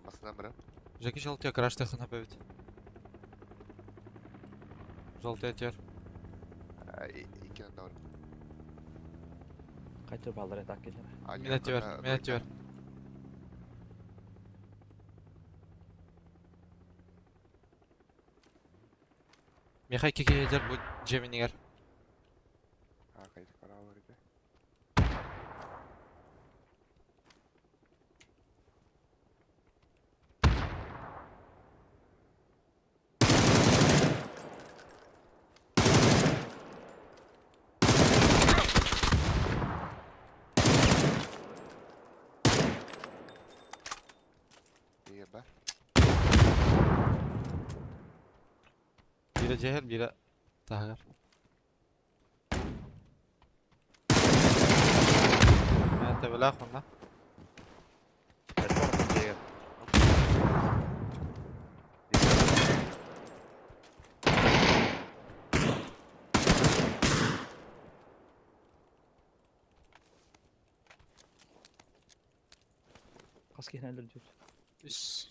Masına bırak. Жеки желтые краш техно бевит. Желтый тер. İkinin de var. Kaytır balları etak geçer. Minnet ver, minnet ver. Mihai kiki eder bu Gemini'ler. Ha kayıt para var idi. İyi be. Biri cehil, biri tahgar. Ben tebelak ondan. Kaçma mı diye. Kaski ne öldürdü? Üss.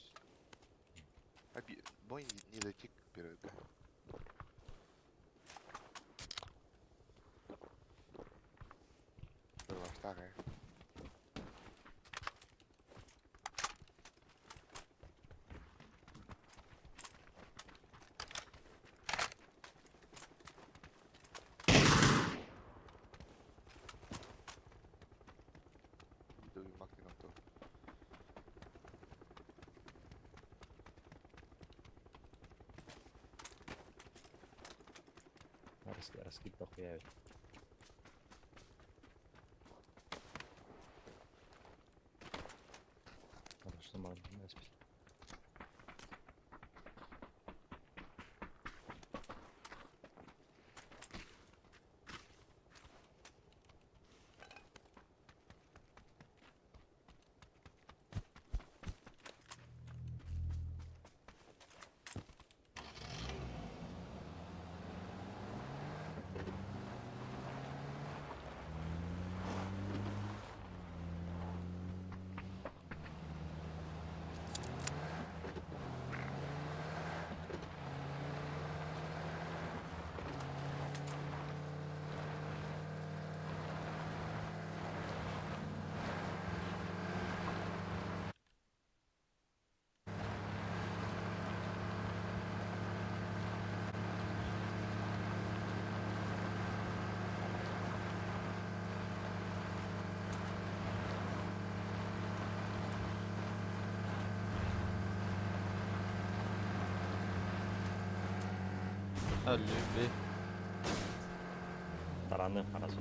Abi boy niedecik bir öde. Dur başta ya. Duymak dinotto. Aras kita ko ya. Aras naman mas. Öldü bir. Taranı arası.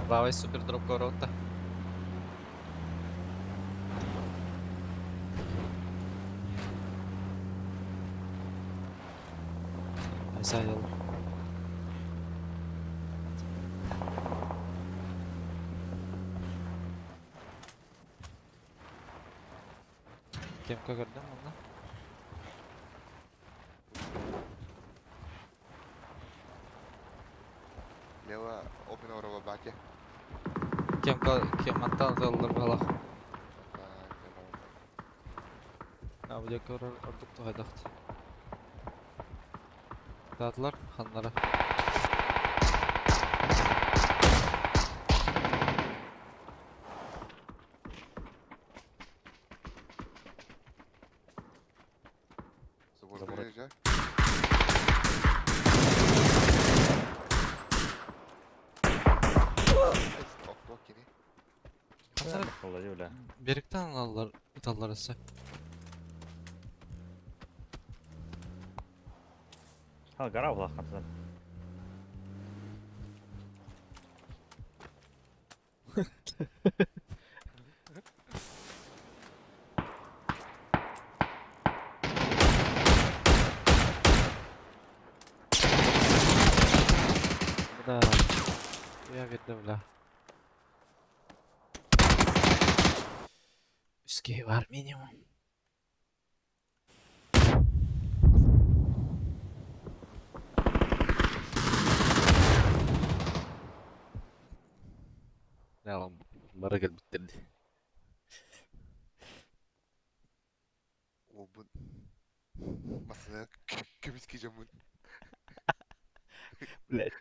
Давай супер дроп ворота. Güzel yol. Кемка көрдүм муну? Лева опен орова баке. Кематтан заллар бала. Так, А бу жака ордук тохайдакт. Татлар ханнара. Забор Забор. дырежа. Окто кини. Ханнара Vallahi öyle. бериктен алалар италлар эсе. Ha gara ulak kansan. Буда я бирде бля. Үскей бар минимум. Ялам бара кел биттерди. Ол бун. Масына көмүскө жамын. Блять.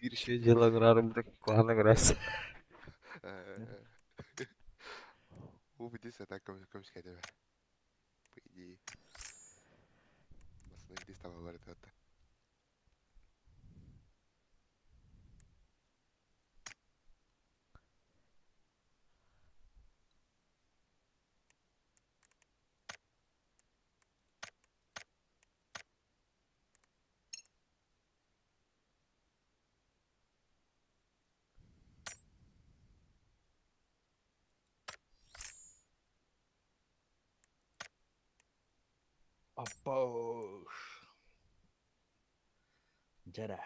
Bir şey жалаңырарым деп куана көрөсү. Ол бидес ата көмүскө дебе. По идее. Масына где става бар это. Aboş. Jara.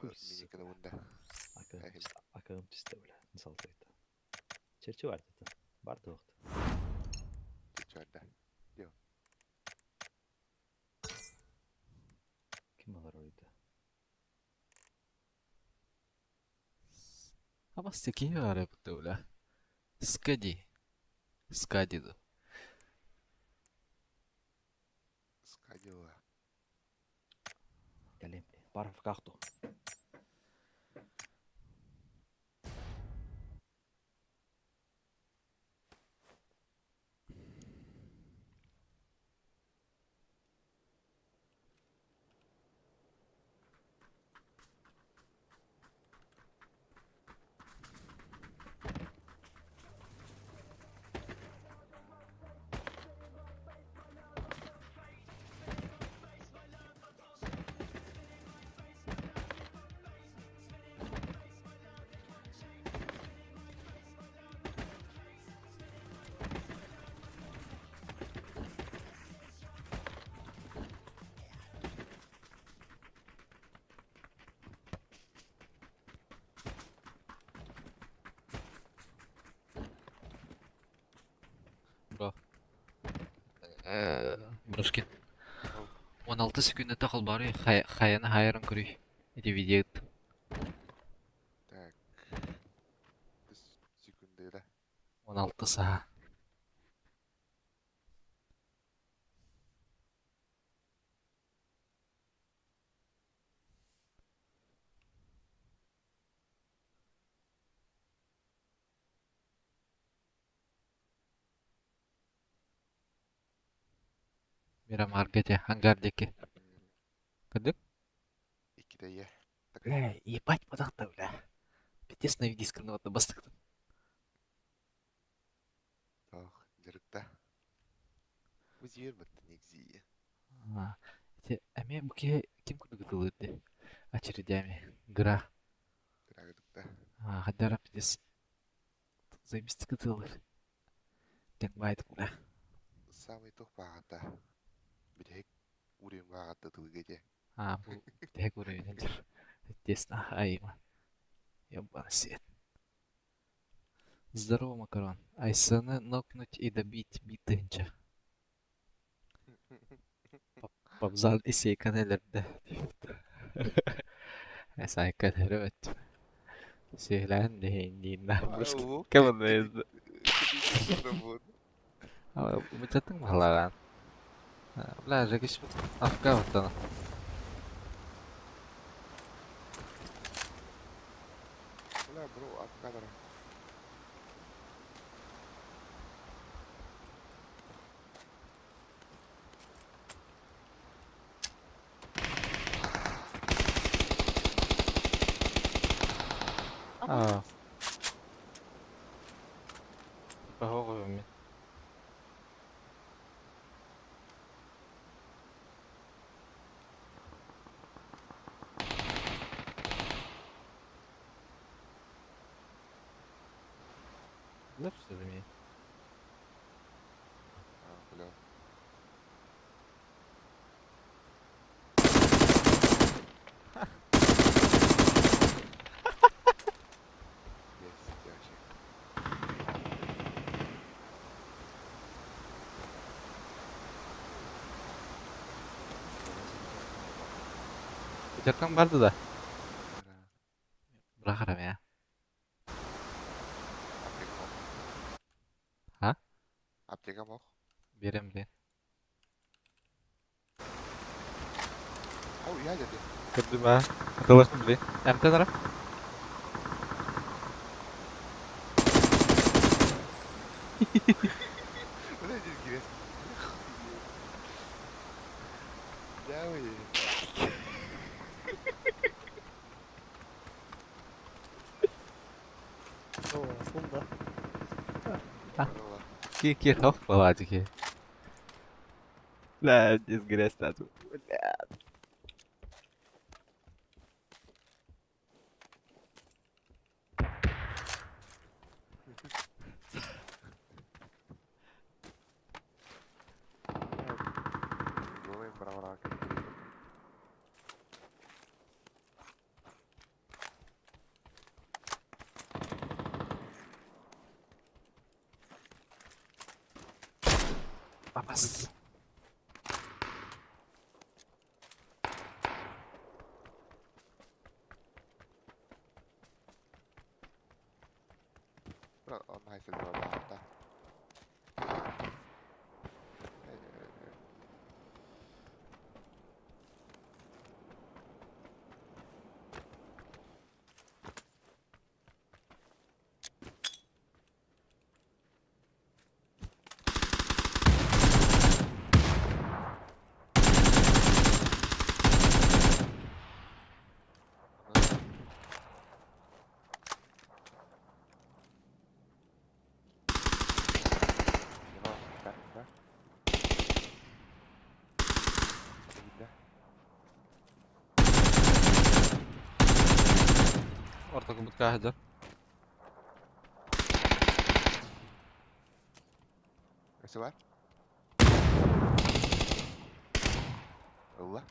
Миникана мында. Akım piste öyle. Nasıl saydı? Çerçi vardı da. Vardı vakti. Чечарда. Kim var orada? Ama steki var ya bu da. Skadi. Skadi da. Скадила. Gelin. Var kalktı. Bro. Брошки. 16 секунд такыл бар ya. Хаяны хайрын көрүй. Эти видео. Так. 10 секунды да. 16 саа. Мирамаргете, ангардеке. Кыдык? 2-де е. Бля, ебать подахта, бля. Пятес на видисканы вот бастыктын. Так, жырыкта. Өзер бітті негізі. Эме буке ким кудугутулырды? Очередями. Гра. Кырагыдыкта. Хадара пятес. Заебисті кытылыр. Тек байтык, бля. Самый тоқ бағата. Бірек урен бағата тылгеде. Бу тек уровень тесно айма. Ёбаный свет. Здорово, Макарон. Айсаны нокнуть и добить битынча. Побзал iseykanelerde. Esaykanelerde. Sihlen dehindiğinden. Au, Kamu kedi nezdi. kedi tersebut. Ama bacatın mahalan. Bla, jakiś afka watana. Ulan bro, apa kadar? Aa. Bahor mi? Lepszy mi. Ah, ulan. Yes, gerçek. Bacaktan vardı da. Ara, Bırakırım ya. aplik mau. Ha? Apliknya mau. Birim bir. Oh iya jadi. Kırdım ha. Dolaştım bile. Hem taraf. Udah jadi gini. Jauh ya. Oo, aslında. Allah. Ki hof babacı ki. La, desgraçado. Gue main orang-orang kayak gitu. Babas. Bro, on hasil berapa harta? Orta kubut kahdır. Masih var? Allah.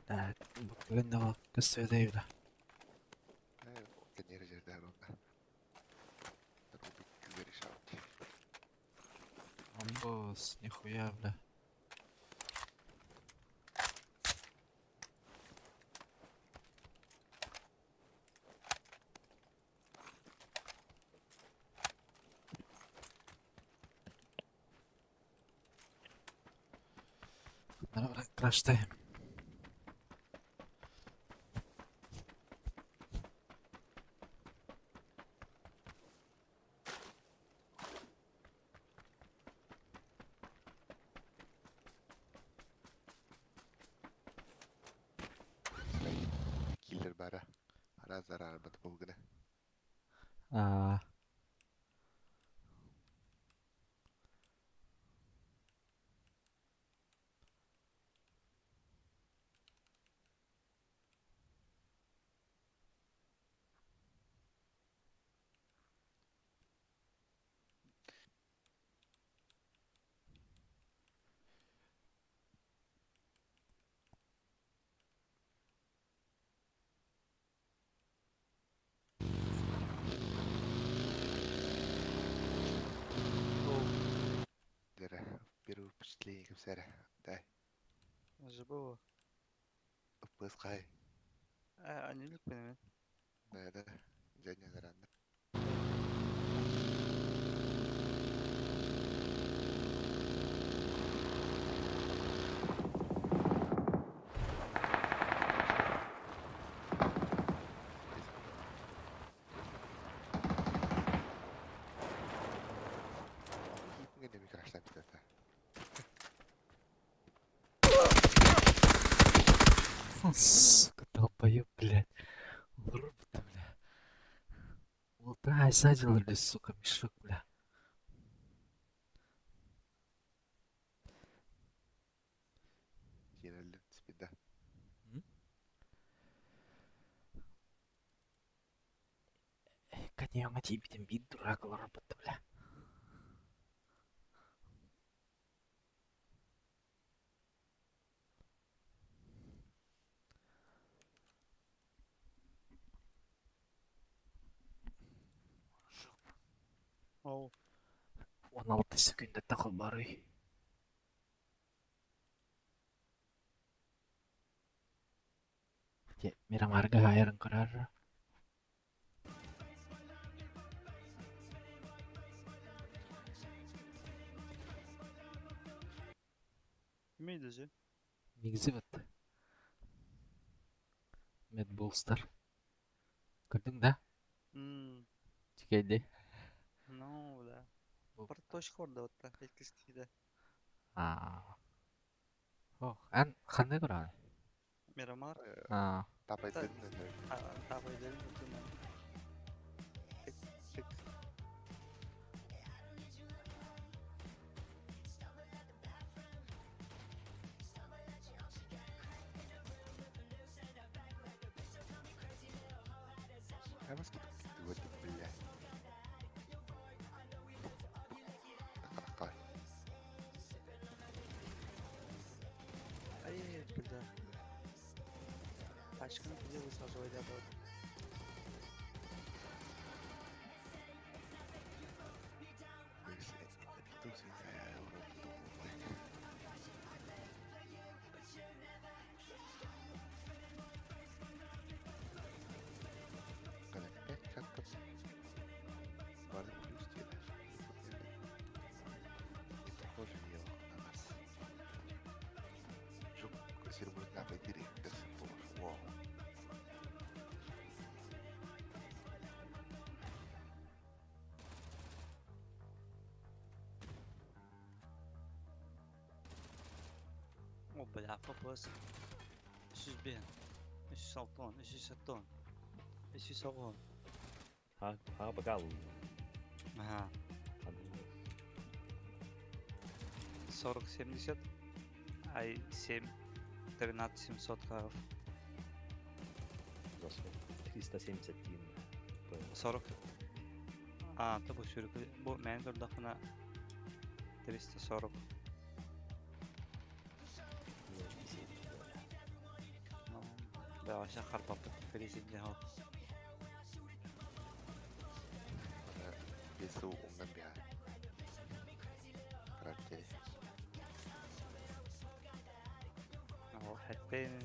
Evet, bu köyün de var. Göstereyim de. Oke nyari dari dalam dah. Aku bikin dari shot. Ambos, нихуя, бля. Bunları crashtayım. Killer bara. Ada zarar buat bugün. Aa, Шлейк бсәрі. Дай, Живого. ұппыз қай. Анилік менемен. Да. Және ғаранды. Кейпіңе де микроштан бітеді. Сука, долбоёб, блядь. Лруп-то, бля. Вот да, садил или, сука, мешок, бля. Сен әлі түспеді. Конега тебе там вид дурак, лруп-то, бля. Оу. 16 секунда тақыл бар үй. Мирамарга айрын көрөр. Kimeydi же? Негізі бітті. Медболстар. Көрдің да? Чекейді. Ну, да. Бұл- Бір точка орда отта. Жеткізгейді. Ох, ән қандай көрі? Мирамар. Тапай Та- дедім енді. Табай делin ötünden. Tek. Әміз күтіп өтіп білі. Қай. Ay, bildi. Aşkını biliyor bu saz oynadı. O bela papaz. 300 360, 370, 370. ها بقال Ага. 40-70. Ай 7. 13-700 каров. 370 дин. 40. Это bu sürükü. Bu mentor dafına 340. Да, вообще харпапы. Перезидне хал. Бесі оңдан бия. Қарапкері. О, хәтпейн.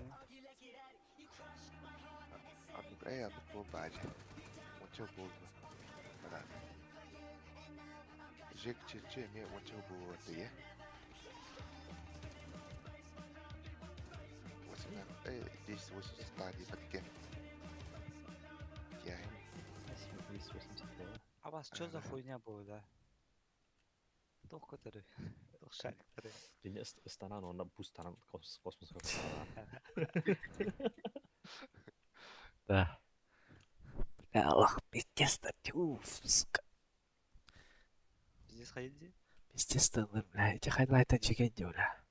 Анық бол бәді. Онча болды. Мына. Жек черче ме онча болды, е? Здесь 80 стадий подкен. Я 380. А вас что за хуйня была, да? Только который. Шарик который. Дин станан он бустанан космос. Да. Бля, Аллах, пиздец, да, сука. Здесь ходите? Пиздец, да, бля, эти хайлайтан чекенде, бля.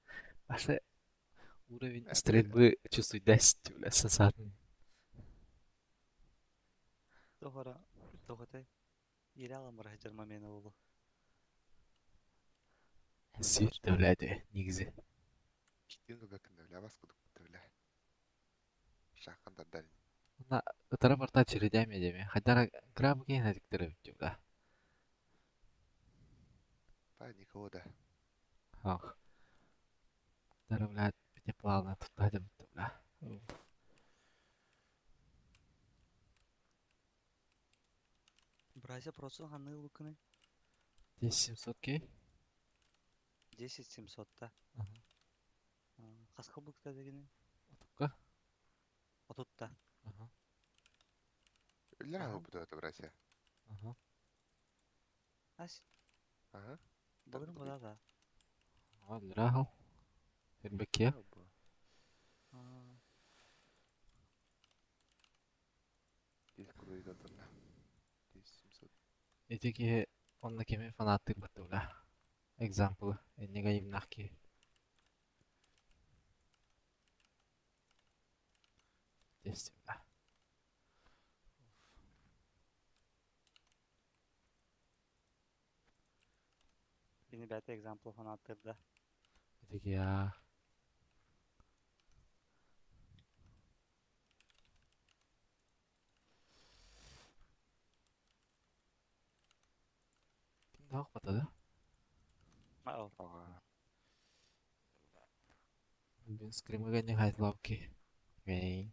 Ваша уровень стрельбы чувствует 10, бля, сосадный. Тогора. Тоготай. Иралам бар момент болу. Сүйетті, бля, де, негізі. Китин көбөкүндө эле абас кудукту эле. Шакындардан. Мына ытара барта чередяме деме. Хайдара граб кейн адиктері бітті, бля. Па никого да. Ах. Дары, блядь, бите плавно тутта дебитти, бля. Бразия просто ханы луканы. 10700 кей. 10-700-та. Қасқа бұлықта дегені? Отукка. Отутта. Ага. Өллер Ага. ағы бұды өті бразия. Ага. Ас, Ага. бұлырын бұда да. Ага, лирахал. Ирбекке. Дес круиз атырна. 10-700. Эдеги онна кеме фанаттык бытты, бля. Экзампл. Эннега имнахки. Десте, бля. Бені бәті экзампл фан аттырда. Эдеги я. Ким дақ батады? Мау. Ага. Бен скримыга не хайтлауки. Гейн.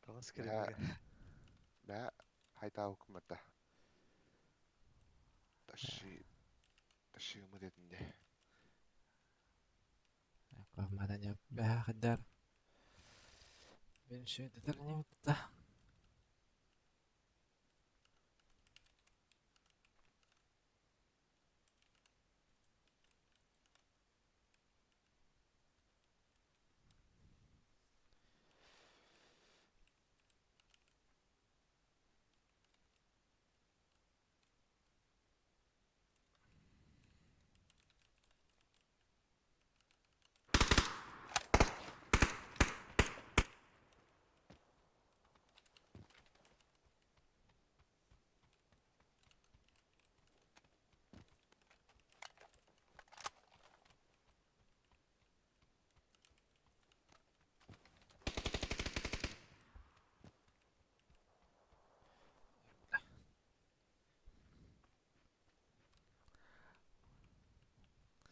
Тағыз кірімдігі. Бә хайта өкіметті. Ташы үміт етінде. Қағмадан яп бәға қыдар. Бен шөйдетер не бітті?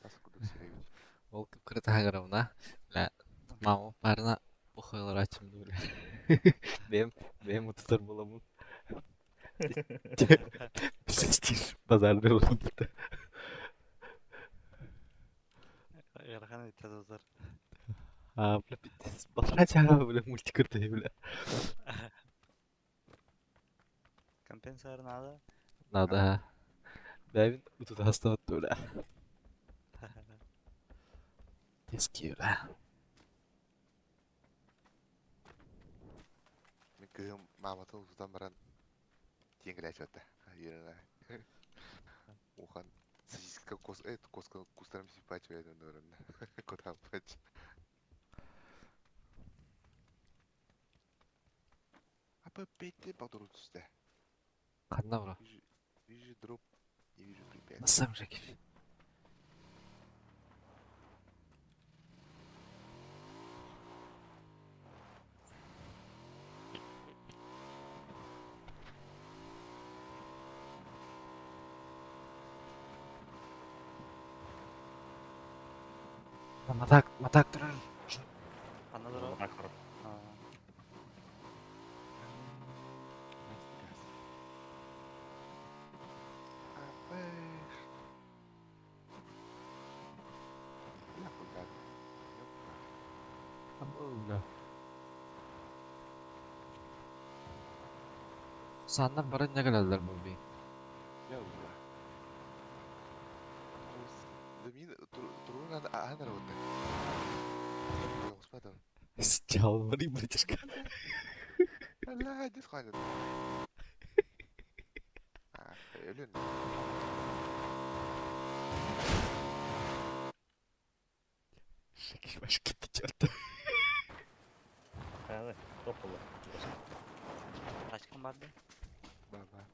Тасы күдік сирейбіч. Ол кіп кірді ағырымна. Бля, маму парына бұқайлар ачымды, бля. Бем ұтытар боламын. Біздестер базарды олымды. Ярхан өтті доздар. Бля, бітес. Батыра чаға, бля, мультикірді, бля. Компенсар нада. Надо. Бәвін ұтыта хаставатты, бля. Тески, бля. Мен күйім маматы ұзудан баран теңгілі әчі өтті. Еріна. Оған сосиска коска кустарым сипачу едім дөрімді. Кодан пач. Апа бетте бағдыр өтісті. Қанда, бро? Вижу дроп, не вижу препятствий. Насам жеки. Матак тұрар. Анадыр о. Мына қарап. Сандар барын не кәләлдер бұл бей. Турун ана равында. Господа. Жалбарый, братишка. Алла, дес қайды. Өлін. Шеки башки течерді. Қаяды, топ болды. Қашқын барды. Баба.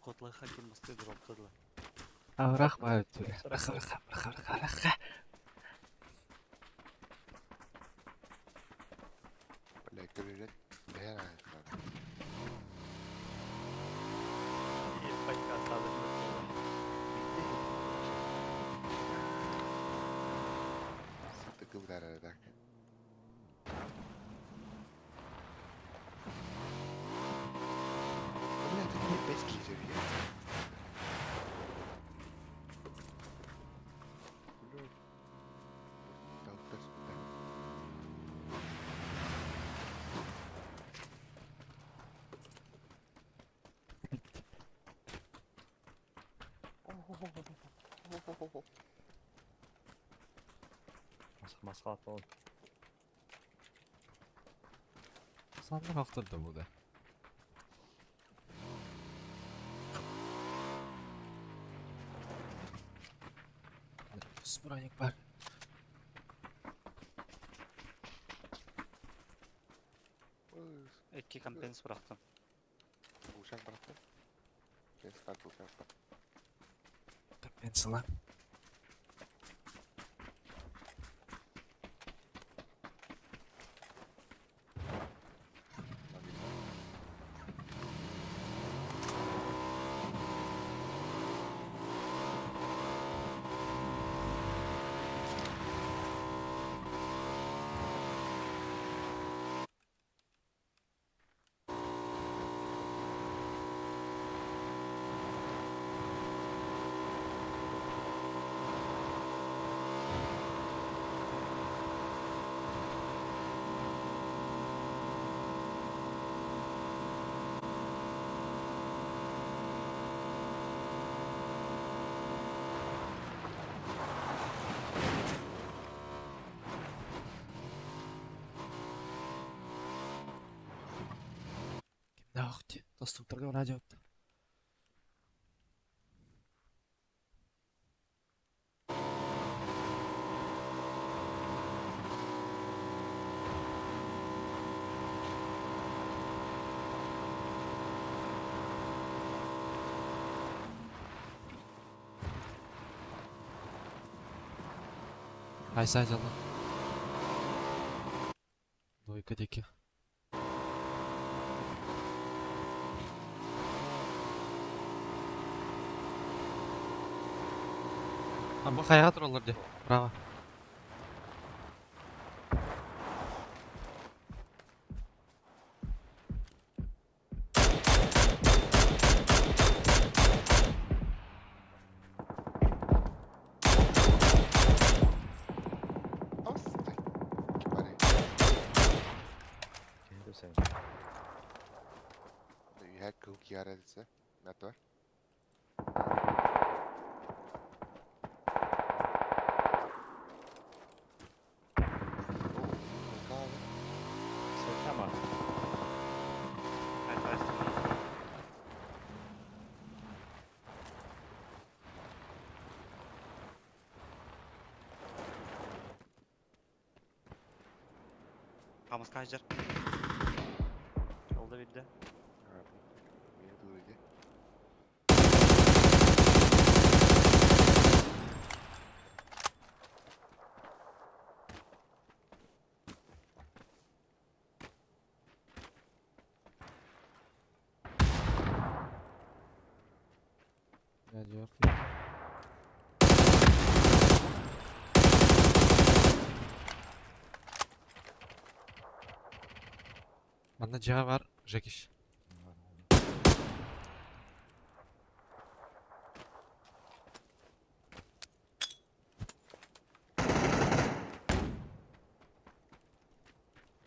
Қотлы хаким мұсты дроптыдылы. Аврақ бар өттірі. Раха. Бля, көререт. Бәян ағайын. Ел қайтқа садыр Dur där är det där. Ulan niye 5 kişi içeri geldi? Ulan. Tavuklar süper. Masqa atma oğlum. Sandık aktırdı bu da. Sprayık var. İki kampens bıraktım. Uşak bıraktı. Ben çıkarttı uşak bıraktı. Pensala. Ne vakti? Dostum turga radyo. Hay say canım. Дойка деки. Ha bu kayga durulur de. Bravo. Astı. Bari. Gel sen. Jag kuk göra det så. Vet du vad? Sen tamam. Ben karıştırmadım. Kamus kaçacak. Yolda bildi. Niye duydu? Ne diyor? Bende cihaz var. Jekiş.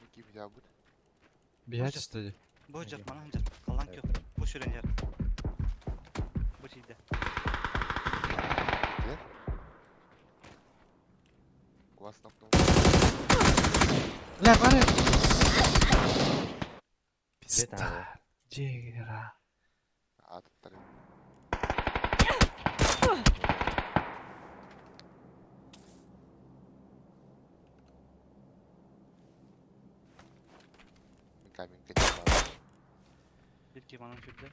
Ne gibi ya bu? Bir yer Hocam. istedi. Bu hocam bana hocam. Kalan yok. Bu şuren yer. Bu şeyde. Где? Глаз на Lan var ya. Git Pista. abi. Ciğera. Attırım. Камень качал. Bir kimanın şurada.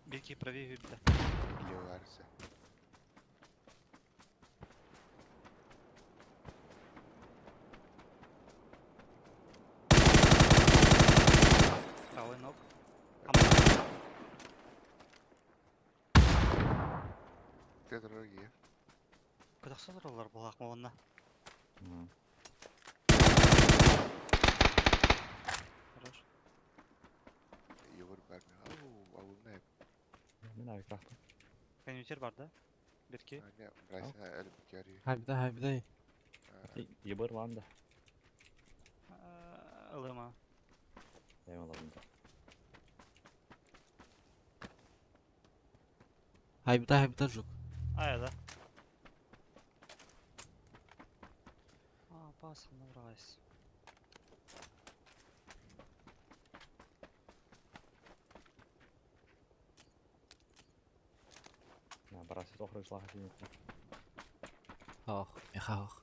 Bir ki правее вибде. Или варся. Правый ног. Ama Tekrar iyi. Кудахсалар олар булак мовына. Хорош. İyi vurup vermiyor. Avul ne yap? Мен авик рахтым. Конвертер бар да. Берке. Ne yap? Bryson elim yarıyor. Haydi. Ебыр var da. Ылыма. Eyvallah bunda. Haydi жук. Аяда. Басымны ұрғайсыз. Ja, Baras is opgeslagen zien. Hoog, mega hoog.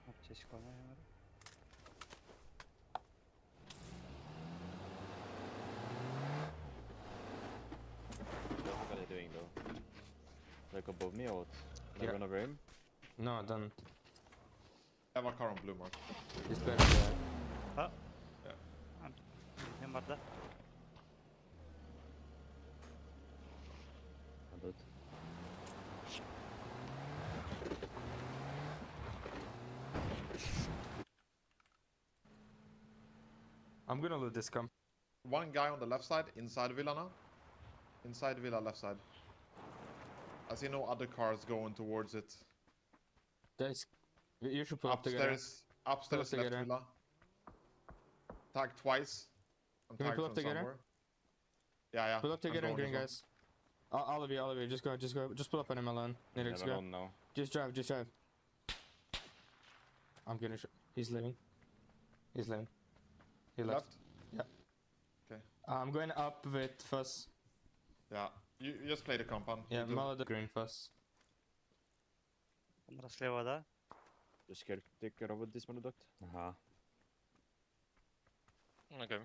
Аптечка var. What are they doing though? Like above me or what? Can I Yeah. run over him? No, don't. I have a car on blue mark. He's better there. Nem var da. I do it. I'm gonna loot this camp. One guy on the left side, inside villa now. Inside villa, left side. I see no other cars going towards it. Guys, you should pull up together. Upstairs left together. villa. Tagged twice. I'm Can we tagged pull up from together? somewhere. Yeah. Pull up I'm together and going green, as guys. All of you, just go. Just pull up on him alone. Nilix, Never go. on now. Just drive. I'm gonna he's leaving. He well. left. Left? I'm going up with Fuzz. Yeah. You just play the compound. Yeah, You do. Molly the green Fuzz. Onlar слева, да? Just take care of this one, duct. Aha. Okay.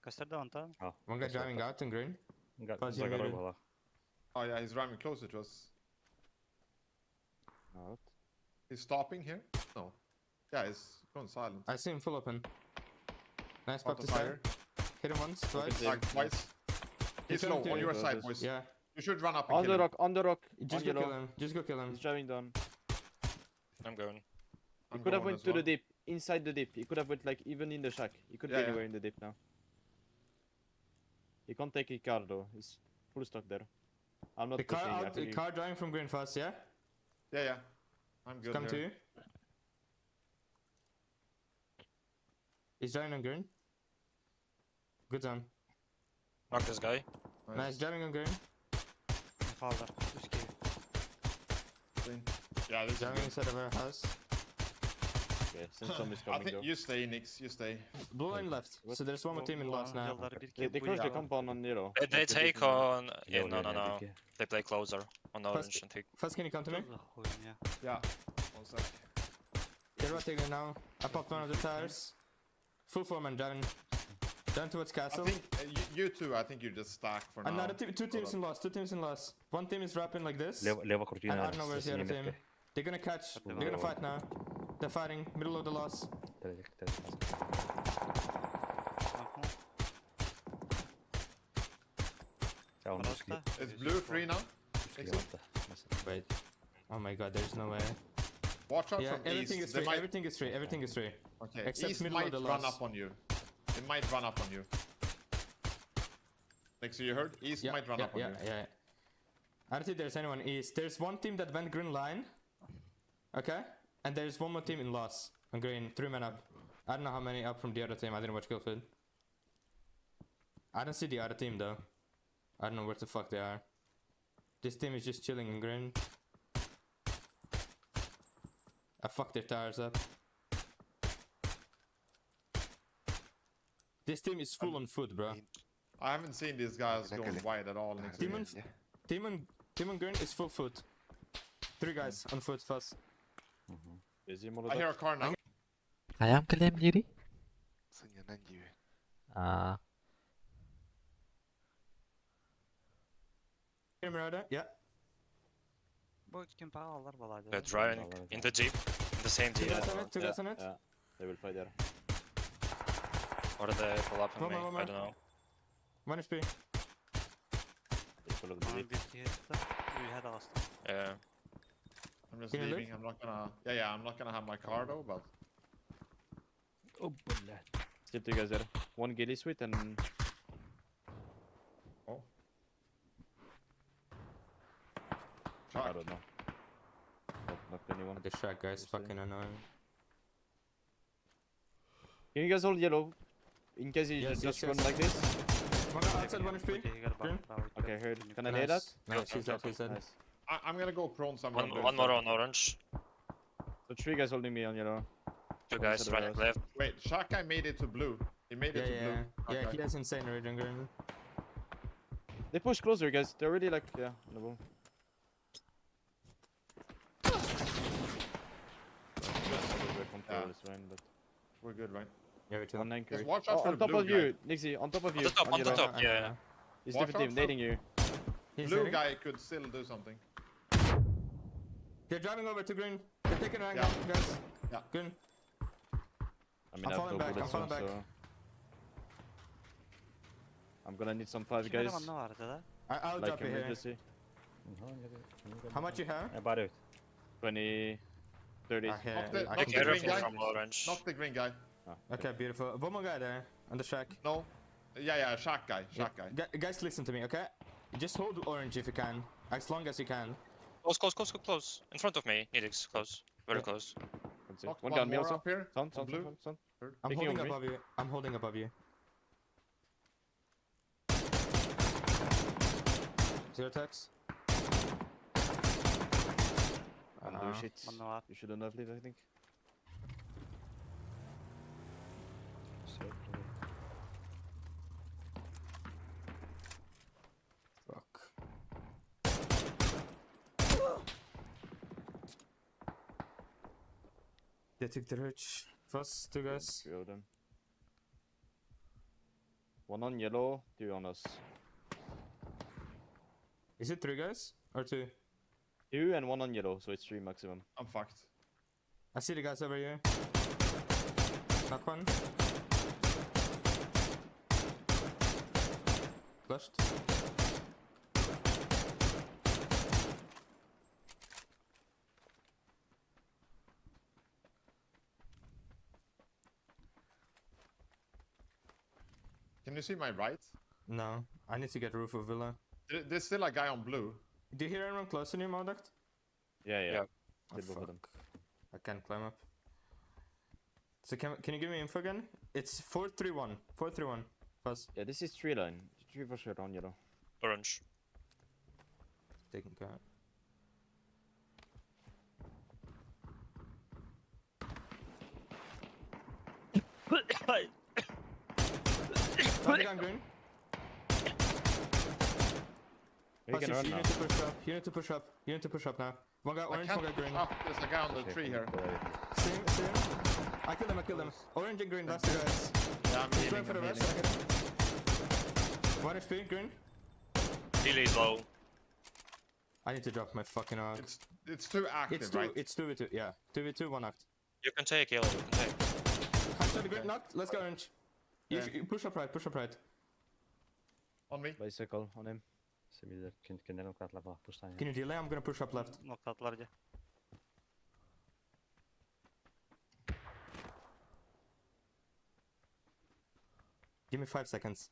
Кастер он там. Ah, One guy that's driving what out in green. Got Fuzz, I you got muted. over Oh yeah, he's driving closer to us. Out. He's stopping here? No. Yeah, he's going silent. I see him full open. Nice spot Auto to fire. start. Hit him once, twice. Tagged twice. He's coming low to on you, your bro, side, just- boys. Yeah, You should run up and On kill the him. rock, on the rock. just on go yellow. kill him. Just go kill him. He's driving down. I'm going. He I'm could have going went as to the well. dip, inside the dip. He could have went like even in the shack. He could Yeah, be yeah. anywhere in the dip now. He can't take a car though. He's full stuck there. I'm not The car pushing. I out, the think car driving from green fast, yeah? Yeah. I'm good Come to here. you. He's driving on green. Good zone. Knock this guy. Nice driving on green. Fallar. Üst gibi. Clean. Yeah, this is Driving good. inside of our house. okay, since somebody's I coming think though. you stay, Nix. You stay. Blue line left. So there's one more team in last now. Yolları bir They kere close the Yeah. compound on yellow. They Like the take big one. on. Yellow, Yeah, no, yeah, no, no. big, They play closer on orange and take. First, can you come to me? Dur da koyun ya. Yeah. One sec. Get rotating now. I popped one of the tires. Full foreman driving. Down towards I castle. think you two. I think you're just stacked for now. Another team, two teams in loss. Two teams in loss. One team is wrapping like this. Leva cortina. And I don't know where's the other team. They're gonna catch. They're gonna fight now. They're fighting. Middle of the loss. Tamam. Ja, on Orası da. It's blue free now. Wait. Oh my god, there's no way. Watch out Yeah, from everything east. is They free. might. Everything is free. Everything is free. Okay. except East middle of might the run loss. up on you. They might run up on you. Like, so you heard? East might run up on you. yeah. I don't think there's anyone east. There's one team that went green line. Okay? And there's one more team in loss. On green. 3 men up. I don't know how many up from the other team. I didn't watch Killfield. I don't see the other team though. I don't know where the fuck they are. This team is just chilling in green. I fucked their tires up. This team is full on foot, bro. I haven't seen these guys Like a going li- wide at all. in Demons? experience. Team on green is full foot. 3 guys on foot fast. Busy I Molotov. hear a car now. Ayam kalian diri? Senyanan je. Ah, Hear me right there? Yeah. Bu iki gün para alır balaydı. They're driving in the jeep. In the same Two jeep. guys on it, two guys on it. Yeah, they will fight there. Or did they pull up on One me? more, one I don't know. 1 HP. They follow the Bana jeep. bir hit. Bir head bastım. Yeah. I'm just Can you leaving. I'm not gonna. Yeah, I'm not gonna have my car though. But Oh, bullet. Still 2 guys there. 1 ghillie suite and I Shark. don't know. Not anyone. The shack guys Obviously. fucking annoying. Can you guys hold yellow? In case you Yes, just yes, run yes. like this? One guy outside 1 HP. Okay, heard. Can I lay that? No, she's dead, she's dead. Nice. I'm gonna go prone somewhere. One more on orange. So 3 guys holding me on yellow. 2 One guys to the running rest. left. Wait, Shark guy made it to blue. He made Yeah, it to yeah, blue. yeah. Okay. He has insane rage on green. They push closer, guys. They're already like, yeah, on the boom. Yeah. Is fine, but We're good, right? Yeah, we one chill. Just anchor. watch out Oh, for on the top blue of guy. you, Nixie, on top of you. On the top, on the yellow. top. Yeah. He's Watch different out team, for- nading you. He's Blue hitting. guy could still do something. They're driving over to green. They're taking an Yeah. angle, guys. Yeah. Green. I mean, I'm I have falling no back, I'm bullets, falling back. so I'm gonna need some 5 İki guys. eleman ne vardı da? I'll Like drop you here. emergency. How much you have? About it. 20, 30. I hear. Knock the- I knock Be can the do green it. careful guy. from orange. Knock the green guy. Ah, Okay, beautiful. One more guy there on the shack. No. Yeah, Shark guy. Shark guy. Guys, listen to me, okay? Just hold orange if you can, as long as you can. Close, close, close, close. In front of me. Nidix, close. Very Yeah. close. Let's see. Knocked One one gun, me more also. up here. Sound, sound, blue. sound, sound. I'm Picking holding on me. above you. I'm holding above you. 0 attacks. And do shit. Bana var. You shouldn't have leave, I think. Fuck. They took the ridge. First, 2 guys. 3 of them. 1 on yellow, 2 on us. Is it 3 guys? Or 2? 2 and 1 on yellow, so it's 3 maximum. I'm fucked. I see the guys over here. Knock one. Flushed. Can you see my right? No, I need to get roof of villa. There's still a guy on blue. Do you hear anyone close to you, Malduct? Yeah, yeah. Yeah. Oh, Still both of them. fuck. I can't climb up. So can you give me info again? It's 431. 431. Fast. Yeah, this is 3 line. 3 for sure on yellow. Orange. Taking care. Landing on green. You Pass can your run feet, now. you need to push up. You need to push up. You need to push up now. One guy I orange, can't one guy green. up. There's a guy on the Okay, tree here. See him? See him? I killed him, I killed him. Orange and green, last 2 guys. Yeah, I'm He's healing. going for the I'm rest. healing. I hit him. 1 HP, green. Healy is low. I need to drop my fucking arc. It's too active, It's 2, right? it's 2v2, yeah. 2v2, 1 act. You can take yellow. You can take. Hashtag the green, knocked. Let's go orange. You, Yeah. you push up right, push up right. On me. Bicycle on him. Similar. Kender nog att lava push Can you delay? I'm gonna push up left. Noktalar gel. Give me 5 seconds.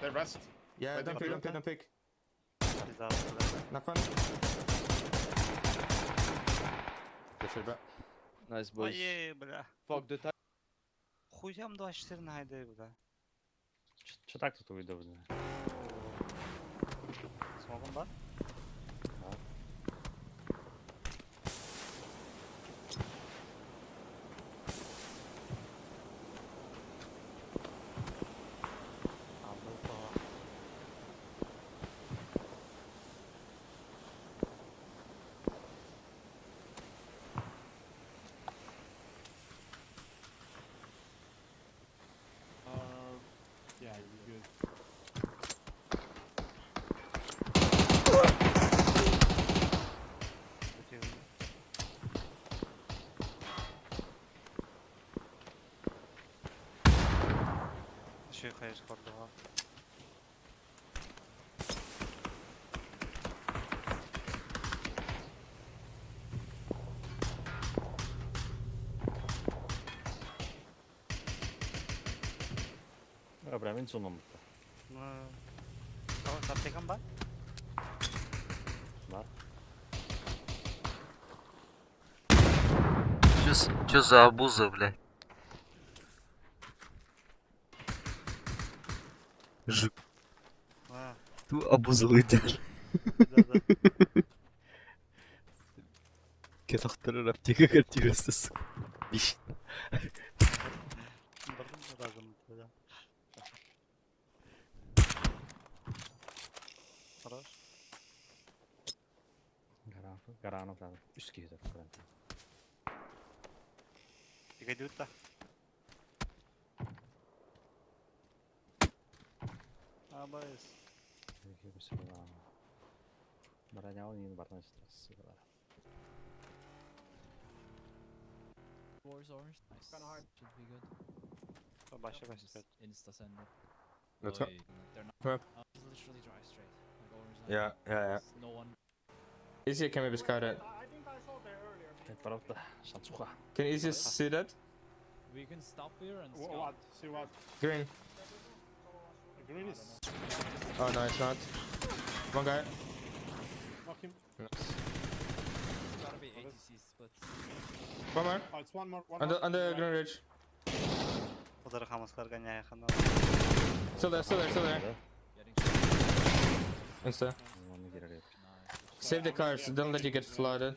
They rest. Yeah, Wait, don't don't pick, do don't pick, that. don't pick. Biz daha burada. Knock one. Good shit, bro. Nice boys. Ой, бля. Fuck the time. Хуям до 4 найде, бля. Що так тут увидав? Смогом бар? شي خيش كلها. Dobra, min sunom mutta. Kau tapi kan bak? Var. Чё за обуза, блядь? Жик. Ту обуза идеально. Да. Кетохтары аптека картирасы, сука. Бишь. Bakın da lazım burada. Хорош. Garanov zaten. Üst gidiyor. Тихо идут да. Абайс. Какие бы сюда. Боронял не барной стресс. Wars orange. Nice. Kinda hard. Should be good. Başa Just başa. insta send it. Let's go. They're not. Prep. Just literally drive straight. Like orange line. Yeah. There's no one. Easy can maybe scout it. Ett var åtta. Shansuka. Can Easy see that? We can stop here and scout. What? See what? Green. Green is. Oh no, it's not. One guy. Knock him. Nice. It's gotta be ATCs, but One more. Oh, it's one more. One On the more. on the green ridge. Uдар хамаскар ганя яхана. Still there. getting Insta. Onu geri arıyor. nice. Save the cars. Don't let you get flooded.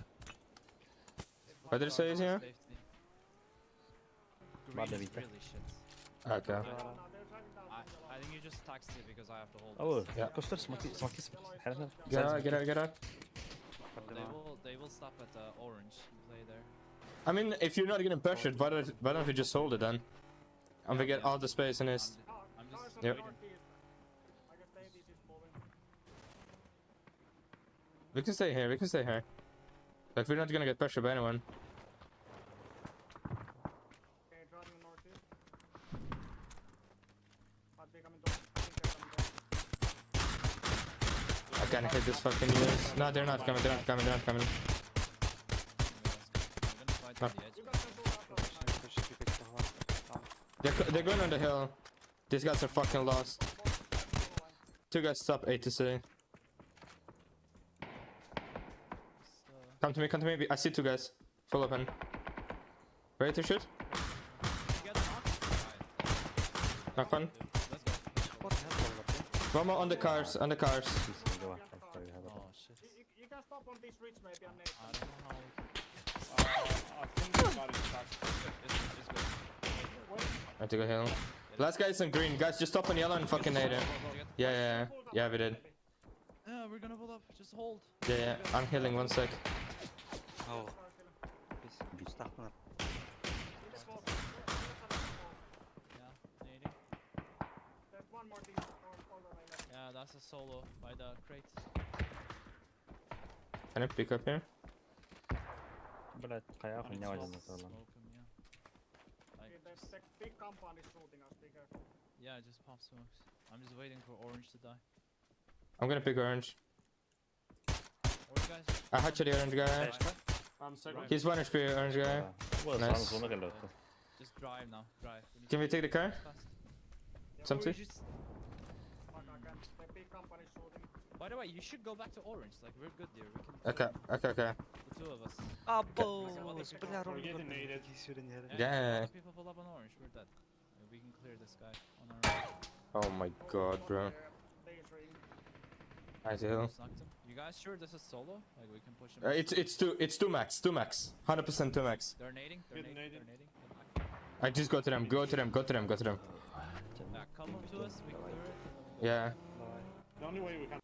What did it say here? Safety. Var da Green is bitti. really shit. Okay. I think you just taxi because I have to hold. Oh, this. Yeah. kostar smoky. Her her. Get out. They will stop at orange and play there. I mean, if you're not getting pressured, why don't we just hold it then? And we get all the space in this. I'm just Yep. waiting. We can stay here. Like, we're not gonna get pressured by anyone. I can't hit this fucking news. No, they're not coming. I'm gonna fight No. on the edge. They're going on the hill. These guys are fucking lost. Two guys stop A to C. Come to me. I see two guys. Full open. Ready to shoot? Get knocked. Alright, Knock one. let's go. One more on the cars. Var. After you have Oh shit. You can stop on this ridge maybe and I don't know how. I think we got it back. It's good. I took a hill. Last guy is on green. Guys, just stop on yellow and fucking nade it. Yeah, we did. Yeah, we're gonna pull up. Just hold. Yeah. I'm healing 1 sec. Oh. Biz takmalar. Yeah, 80. There's one more team on the way left. Yeah, that's a solo by the crate. Can I pick up here? Блять, кая хуйня Smoke возьмет, ладно. him, yeah. Like, There's just- the big compound is shooting us. Be careful. yeah, just pop smokes. I'm just waiting for orange to die. I'm gonna pick orange. Or you guys just I hatched the orange guy. I'm second. He's 1 HP, orange guy. Bu da Nice. sağın sonuna geliyor. just drive now. Drive. Can we take the car? Fast. Something? Or you just- Fuck, I can't. The big company is shooting. By the way, you should go back to orange. Like we're good there. We can. Okay. The two of us. Abo. Бля, We're getting naded. Yeah. If people pull up on orange, we're dead. We can clear this guy on our own. Oh my god, bro. Daydream. I heal. Just knocked him. You guys sure this is solo? Like we can push him. It's two max. 100% 2 max. They're nading. They're Good nading. nading. They're nading. I just go to them. Go to them. Yeah, come up to us. We clear it. Yeah. The only way we can